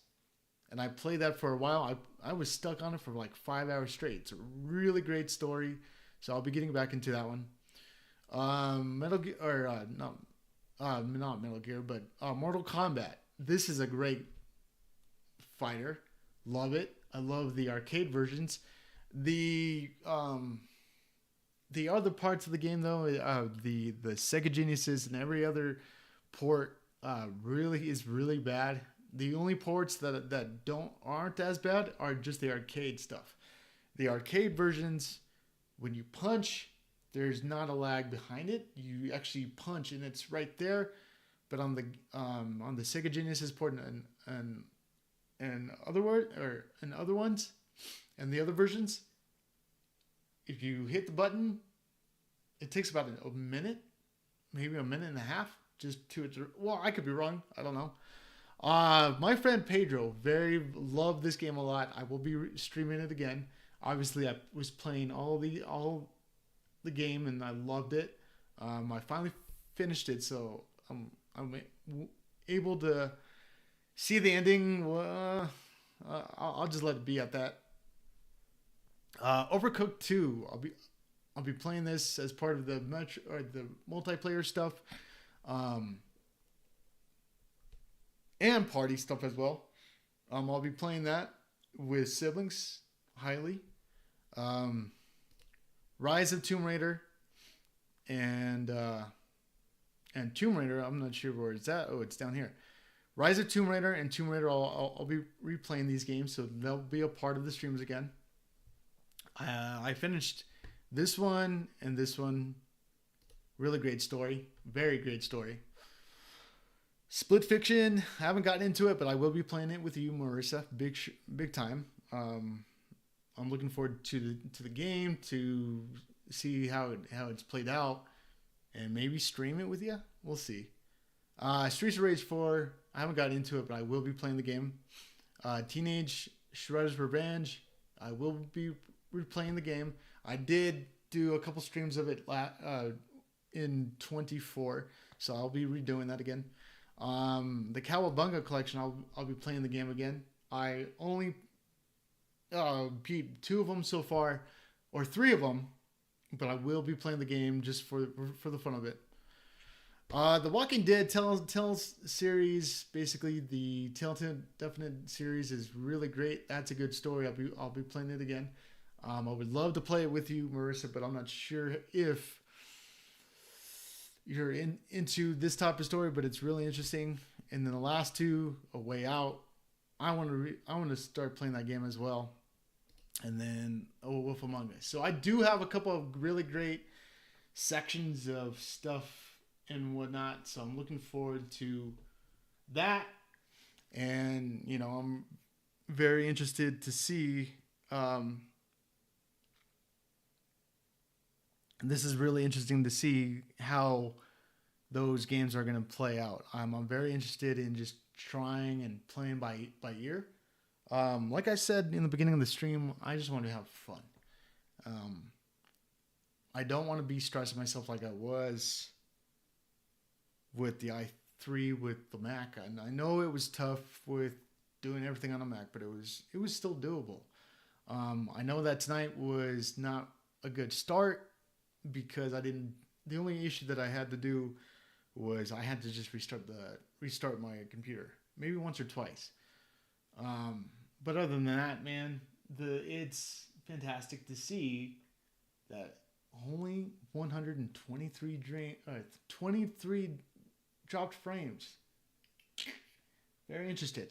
Speaker 1: And I played that for a while. I was stuck on it for like 5 hours straight. It's a really great story. So I'll be getting back into that one. Metal Gear, or not Metal Gear, but Mortal Kombat. This is a great fighter. Love it. I love the arcade versions. The other parts of the game, though, the Sega Genesis and every other port really is really bad. The only ports that aren't as bad are just the arcade stuff. The arcade versions, when you punch, there's not a lag behind it. You actually punch and it's right there. But on the Sega Genesis port and other ones and the other versions, if you hit the button, it takes about a minute, maybe a minute and a half, just to it. Well, I could be wrong. I don't know. My friend Pedro loved this game a lot. I will be streaming it again. Obviously, I was playing all the game and I loved it. I finally finished it, so I'm able to see the ending. I'll just let it be at that. Overcooked 2. I'll be playing this as part of the multiplayer stuff. And party stuff as well. I'll be playing that with siblings highly. Rise of Tomb Raider and Tomb Raider. I'm not sure where it's at. Oh, it's down here. Rise of Tomb Raider and Tomb Raider. I'll be replaying these games, so they'll be a part of the streams again. I finished this one and this one. Really great story. Very great story. Split Fiction, I haven't gotten into it, but I will be playing it with you, Marissa. Big time. I'm looking forward to the game, to see how it's played out, and maybe stream it with you. We'll see. Streets of Rage 4, I haven't gotten into it, but I will be playing the game. Teenage Shredder's Revenge, I will be replaying the game. I did do a couple streams of it in 24, so I'll be redoing that again. The Cowabunga collection, I'll be playing the game again. I only beat 2 of them so far, or 3 of them, but I will be playing the game just for the fun of it. The Walking Dead Tales series, basically the Telltale Definite series, is really great. That's a good story. I'll be playing it again. I would love to play it with you, Marissa, but I'm not sure if you're into this type of story. But it's really interesting. And then the last 2, A Way Out. I want to start playing that game as well. And then Wolf Among Us. So I do have a couple of really great sections of stuff and whatnot. So I'm looking forward to that. And, you know, I'm very interested to see. This is really interesting to see how those games are going to play out. I'm very interested in just trying and playing by ear. Like I said in the beginning of the stream, I just want to have fun. I don't want to be stressing myself like I was with the i3 with the Mac. And I know it was tough with doing everything on a Mac, but it was still doable. I know that tonight was not a good start because the only issue that I had to do was I had to just restart my computer, maybe once or twice. But other than that, man, it's fantastic to see that only 23 dropped frames. Very interesting,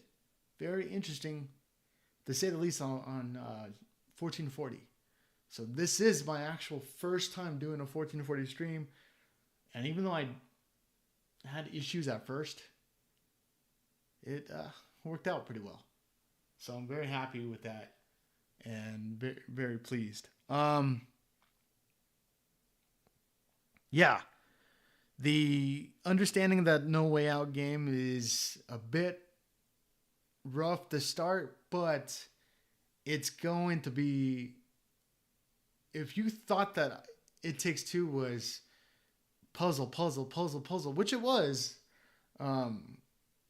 Speaker 1: to say the least, on 1440. So this is my actual first time doing a 1440 stream, and even though I had issues at first, it worked out pretty well. So I'm very happy with that and very, very pleased. Yeah. The understanding that No Way Out game is a bit rough to start, but it's going to be... If you thought that It Takes Two was puzzle, which it was,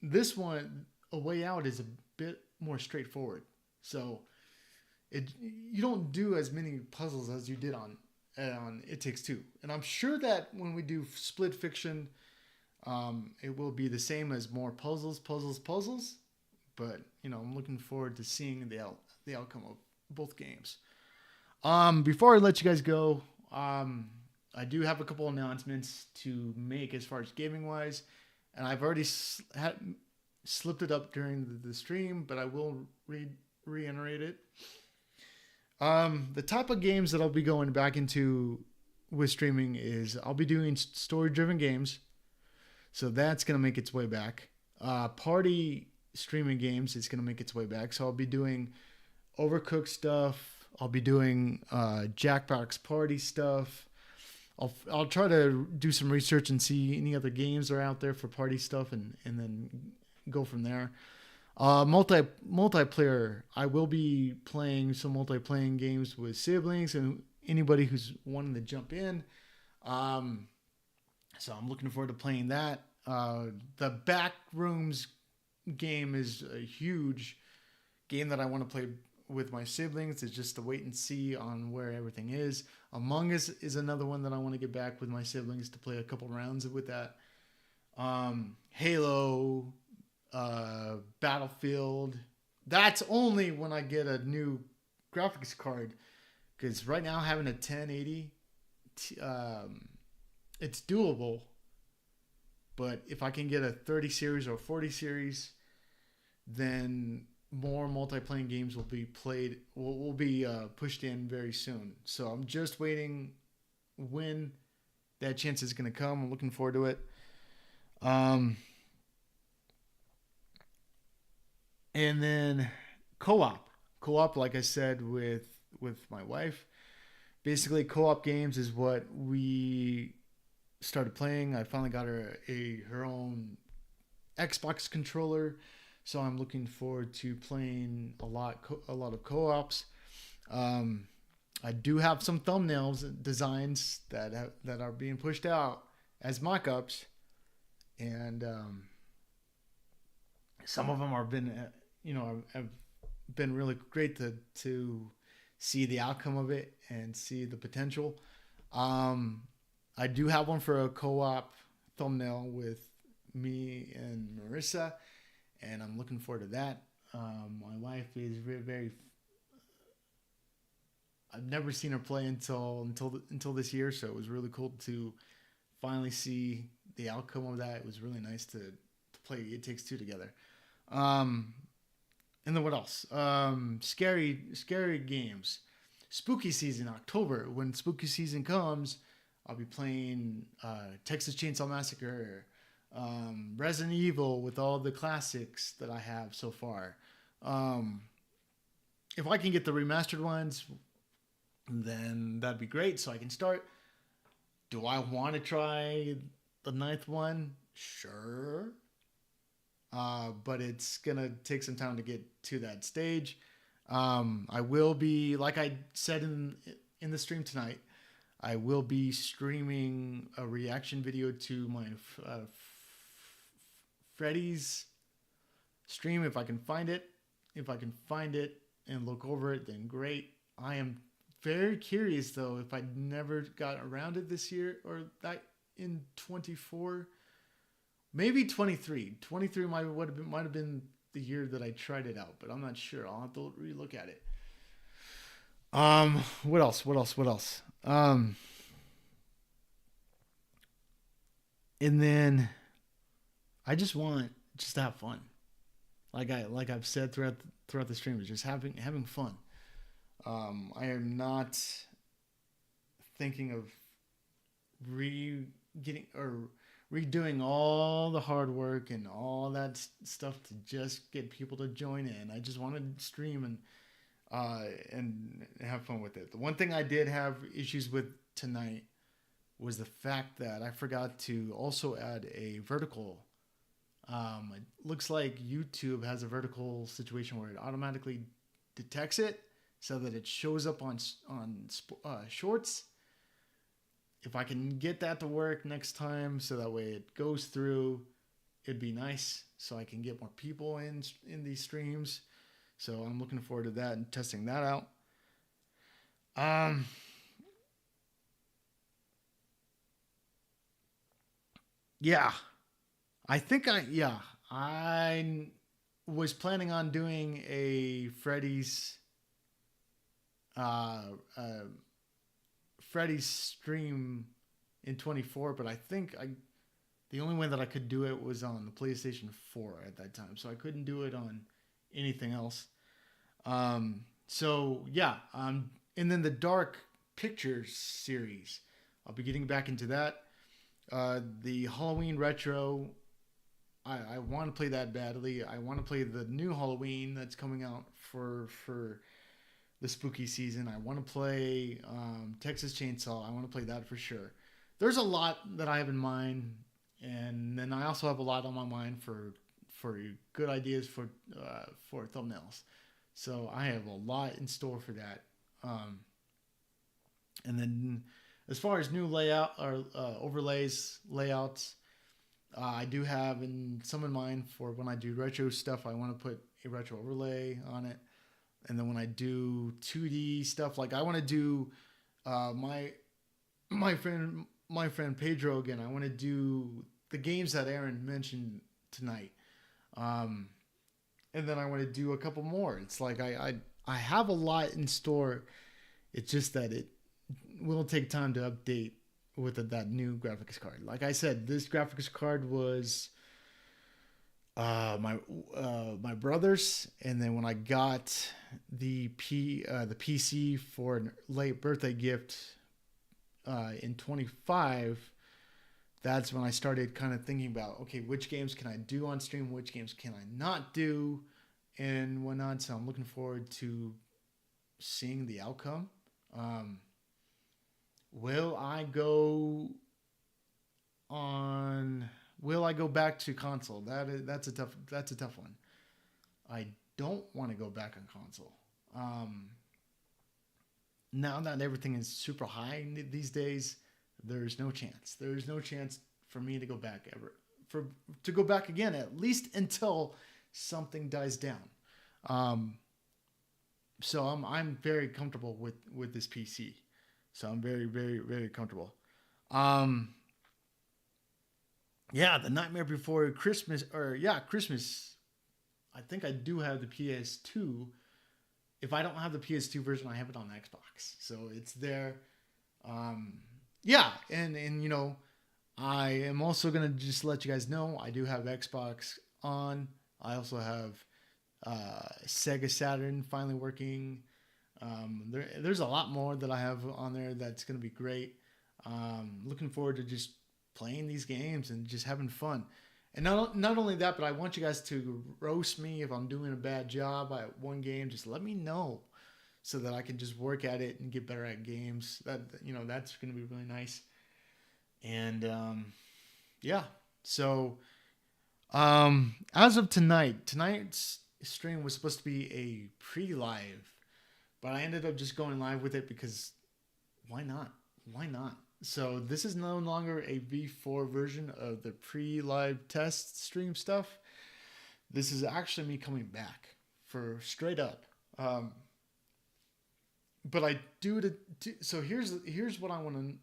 Speaker 1: this one, A Way Out, is a bit more straightforward. So you don't do as many puzzles as you did on It Takes Two. And I'm sure that when we do Split Fiction, it will be the same, as more puzzles. But, you know, I'm looking forward to seeing the outcome of both games. Before I let you guys go, I do have a couple announcements to make as far as gaming wise, and I've already slipped it up during the stream, but I will reiterate it. The type of games that I'll be going back into with streaming is I'll be doing story-driven games, so that's going to make its way back. Party streaming games is going to make its way back, so I'll be doing Overcooked stuff. I'll be doing Jackbox Party stuff. I'll try to do some research and see any other games that are out there for party stuff, and then go from there. Multiplayer. I will be playing some multiplayer games with siblings and anybody who's wanting to jump in. So I'm looking forward to playing that. The Backrooms game is a huge game that I want to play with my siblings. It's just to wait and see on where everything is. Among Us is another one that I want to get back with my siblings to play a couple rounds with that. Halo, Battlefield. That's only when I get a new graphics card, because right now having a 1080, it's doable. But if I can get a 30 series or 40 series, then more multiplayer games will be played, will be pushed in very soon. So I'm just waiting when that chance is going to come. I'm looking forward to it. And then co-op, like I said, with my wife. Basically, co-op games is what we started playing. I finally got her her own Xbox controller, so I'm looking forward to playing a lot of co-ops. I do have some thumbnails designs that are being pushed out as mock-ups, and Some of them have been, have been really great to see the outcome of it and see the potential. Um, I do have one for a co-op thumbnail with me and Marissa, and I'm looking forward to that. My wife is very, very. I've never seen her play until this year, so it was really cool to finally see the outcome of that. It was really nice to play It Takes Two together. Um, and then what else? Scary games. Spooky season, October. When spooky season comes, I'll be playing Texas Chainsaw Massacre, Resident Evil with all the classics that I have so far. If I can get the remastered ones, then that'd be great. So I can start. Do I want to try the ninth one? Sure. But it's gonna take some time to get to that stage. I will be, like I said in the stream tonight, I will be streaming a reaction video to my Freddy's stream if I can find it. If I can find it and look over it, then great. I am very curious though if I never got around it this year or that in 24. Maybe 23. 23 might have been the year that I tried it out, but I'm not sure. I'll have to relook at it. What else? And then I just want to have fun. Like I've said throughout the stream, is just having fun. I am not thinking of redoing all the hard work and all that stuff to just get people to join in. I just want to stream and have fun with it. The one thing I did have issues with tonight was the fact that I forgot to also add a vertical. It looks like YouTube has a vertical situation where it automatically detects it so that it shows up on shorts. If I can get that to work next time so that way it goes through, it'd be nice so I can get more people in these streams. So I'm looking forward to that and testing that out. Yeah. I was planning on doing a Freddy's stream in 24, but I think the only way that I could do it was on the PlayStation 4 at that time, so I couldn't do it on anything else. So yeah, and then the Dark Pictures series, I'll be getting back into that. The Halloween retro, I want to play that badly. I want to play the new Halloween that's coming out for the spooky season. I want to play Texas Chainsaw. I want to play that for sure. There's a lot that I have in mind, and then I also have a lot on my mind for good ideas for thumbnails. So I have a lot in store for that. And then as far as new layout or overlays, layouts, I do have some in mind for when I do retro stuff. I want to put a retro overlay on it. And then when I do 2D stuff, like I want to do my friend Pedro again. I want to do the games that Aaron mentioned tonight. And then I want to do a couple more. It's like I have a lot in store. It's just that it will take time to update with that new graphics card. Like I said, this graphics card was my brother's, and then when I got the PC for a late birthday gift in 25, that's when I started kind of thinking about, okay, which games can I do on stream, which games can I not do, and whatnot. So I'm looking forward to seeing the outcome. Will I go back to console? That's a tough one. I don't want to go back on console. Now that everything is super high these days, there's no chance. There's no chance for me to go back ever. To go back again, at least until something dies down. Um, so I'm very comfortable with this PC. So I'm very very very comfortable. Um, yeah, the Nightmare Before Christmas, or yeah, Christmas. I think I do have the PS2. If I don't have the PS2 version, I have it on Xbox, so it's there. Um, yeah, and you know, I am also gonna just let you guys know I do have Xbox on. I also have Sega Saturn finally working. There's a lot more that I have on there that's gonna be great. Looking forward to just playing these games and just having fun. And not only that, but I want you guys to roast me if I'm doing a bad job at one game. Just let me know so that I can just work at it and get better at games. That that's going to be really nice. And yeah, so as of tonight's stream was supposed to be a pre-live, but I ended up just going live with it because why not? Why not? So this is no longer a V4 version of the pre-live test stream stuff. This is actually me coming back for straight up. But I do so here's what I want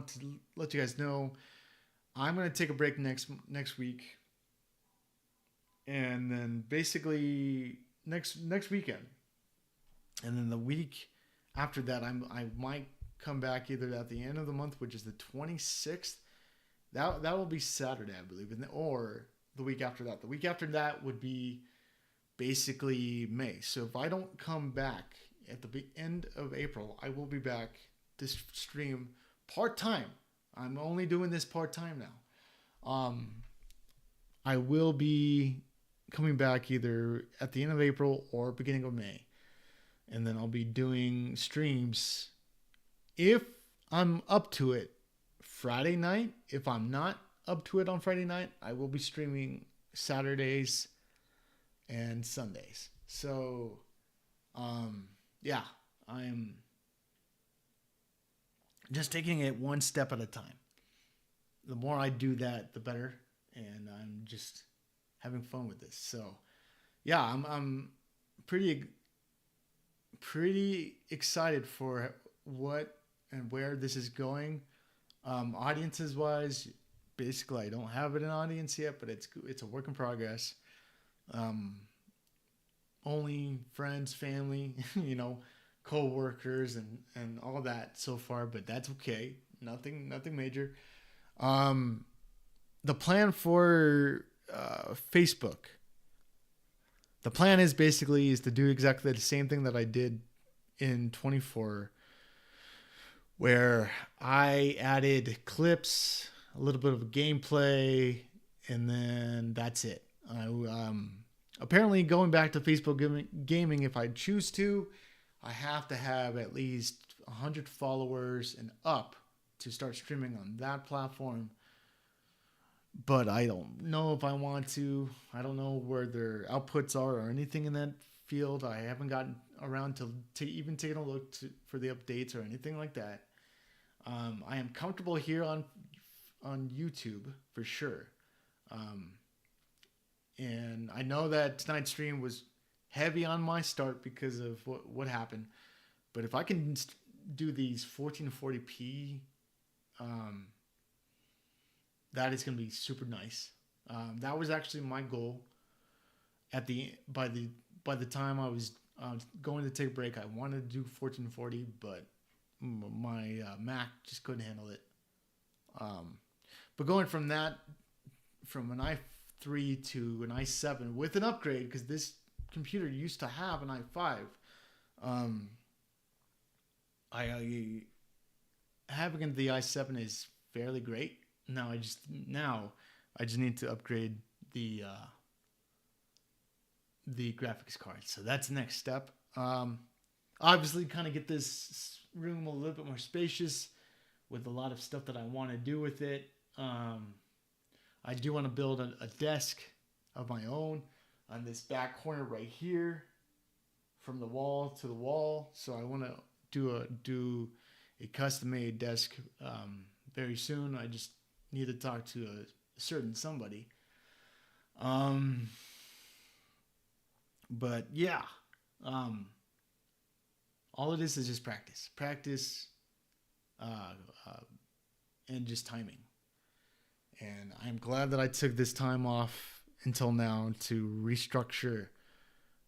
Speaker 1: to let you guys know. I'm gonna take a break next week, and then basically next weekend, and then the week after that I might come back either at the end of the month, which is the 26th. That will be Saturday, I believe, or the week after that. The week after that would be basically May. So if I don't come back at the end of April, I will be back to stream part-time. I'm only doing this part-time now. I will be coming back either at the end of April or beginning of May. And then I'll be doing streams if I'm up to it Friday night. If I'm not up to it on Friday night, I will be streaming Saturdays and Sundays. So, yeah, I'm just taking it one step at a time. The more I do that, the better. And I'm just having fun with this. So, yeah, I'm pretty excited for what and where this is going. Audiences wise, basically I don't have an audience yet, but it's a work in progress. Only friends, family, co-workers and all that so far, but that's okay. Nothing major. The plan for Facebook. The plan is to do exactly the same thing that I did in 24, where I added clips, a little bit of gameplay, and then that's it. Apparently, going back to Facebook gaming, if I choose to, I have to have at least 100 followers and up to start streaming on that platform. But I don't know if I want to. I don't know where their outputs are or anything in that field. I haven't gotten around to even taking a look for the updates or anything like that. I am comfortable here on YouTube for sure. And I know that tonight's stream was heavy on my start because of what happened. But if I can do these 1440p, that is going to be super nice. That was actually my goal. By the time I was going to take a break, I wanted to do 1440, but my Mac just couldn't handle it. But going from an i3 to an i7 with an upgrade, because this computer used to have an i5. Having the i7 is fairly great. Now I just need to upgrade the graphics card. So that's the next step. Obviously, kind of get this room a little bit more spacious with a lot of stuff that I want to do with it. I do want to build a desk of my own on this back corner right here, from the wall to the wall. So I want to do a custom-made desk very soon. I just need to talk to a certain somebody. But yeah, um, all it is just practice, practice, uh, uh, and just timing. And I'm glad that I took this time off until now to restructure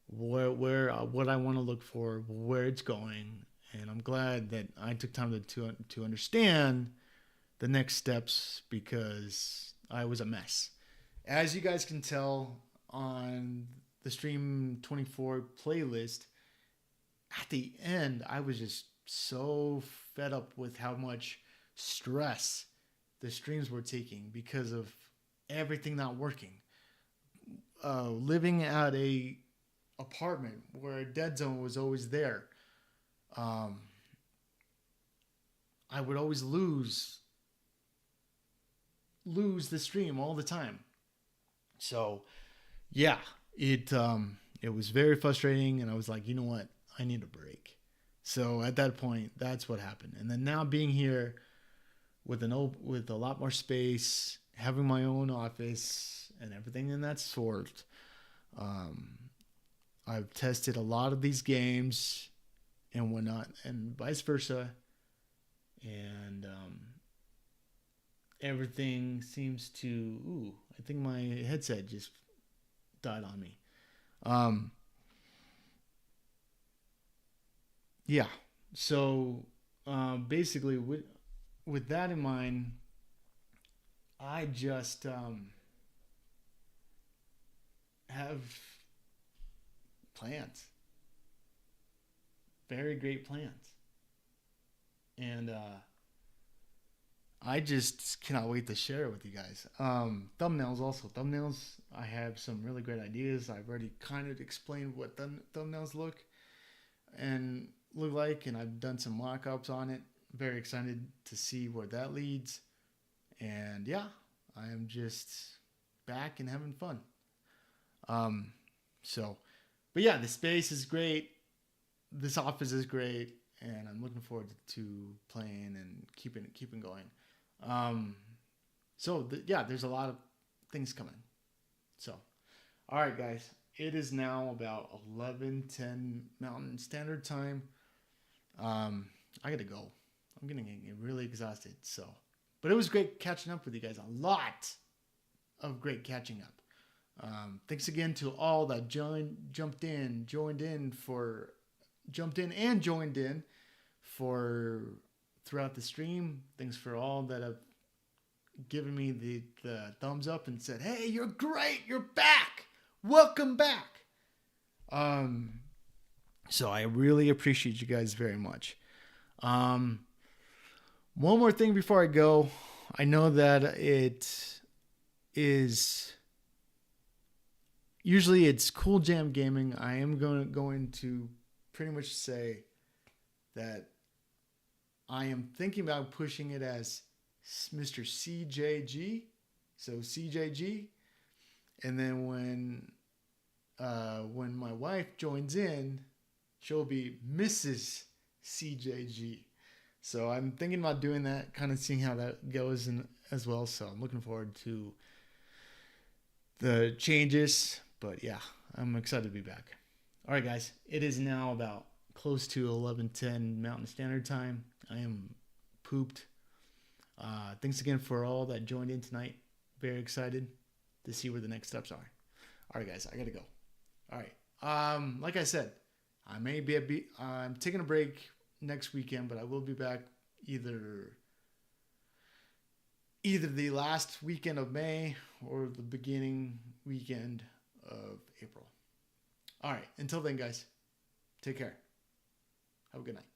Speaker 1: where what I want to look for, where it's going, and I'm glad that I took time to understand the next steps because I was a mess. As you guys can tell on the Stream 24 playlist, at the end, I was just so fed up with how much stress the streams were taking because of everything not working. Living at a apartment where a dead zone was always there, um, I would always lose the stream all the time. So yeah, it was very frustrating, and I was like, you know what, I need a break. So at that point, that's what happened. And then now being here with with a lot more space, having my own office and everything in that sort, um, I've tested a lot of these games and whatnot, and vice versa, and everything seems to. Ooh, I think my headset just died on me. Um, yeah. So basically, with that in mind, I just have plans, very great plans, and I just cannot wait to share it with you guys. Thumbnails also. Thumbnails, I have some really great ideas. I've already kind of explained what thumbnails look like, and I've done some mock-ups on it. Very excited to see where that leads. And yeah, I am just back and having fun. Um, so, but yeah, the space is great. This office is great, and I'm looking forward to playing and keeping going. Um, yeah, there's a lot of things coming. So, all right, guys, it is now about 11:10 Mountain Standard Time. I gotta go. I'm getting really exhausted. So, but it was great catching up with you guys. A lot of great catching up. Thanks again to all that jumped in and joined in for throughout the stream. Thanks for all that have given me the thumbs up and said, "Hey, you're great. You're back. Welcome back." So I really appreciate you guys very much. One more thing before I go. I know that it is usually it's Cool Jam Gaming. I am going to pretty much say that I am thinking about pushing it as Mr. CJG. So CJG. And then when my wife joins in, she'll be Mrs. CJG. So I'm thinking about doing that, kind of seeing how that goes as well. So I'm looking forward to the changes. But yeah, I'm excited to be back. All right, guys. It is now about close to 11:10 Mountain Standard Time. I am pooped. Thanks again for all that joined in tonight. Very excited to see where the next steps are. All right, guys. I gotta go. All right. Like I said, I'm taking a break next weekend, but I will be back either the last weekend of May or the beginning weekend of April. All right. Until then, guys, take care. Have a good night.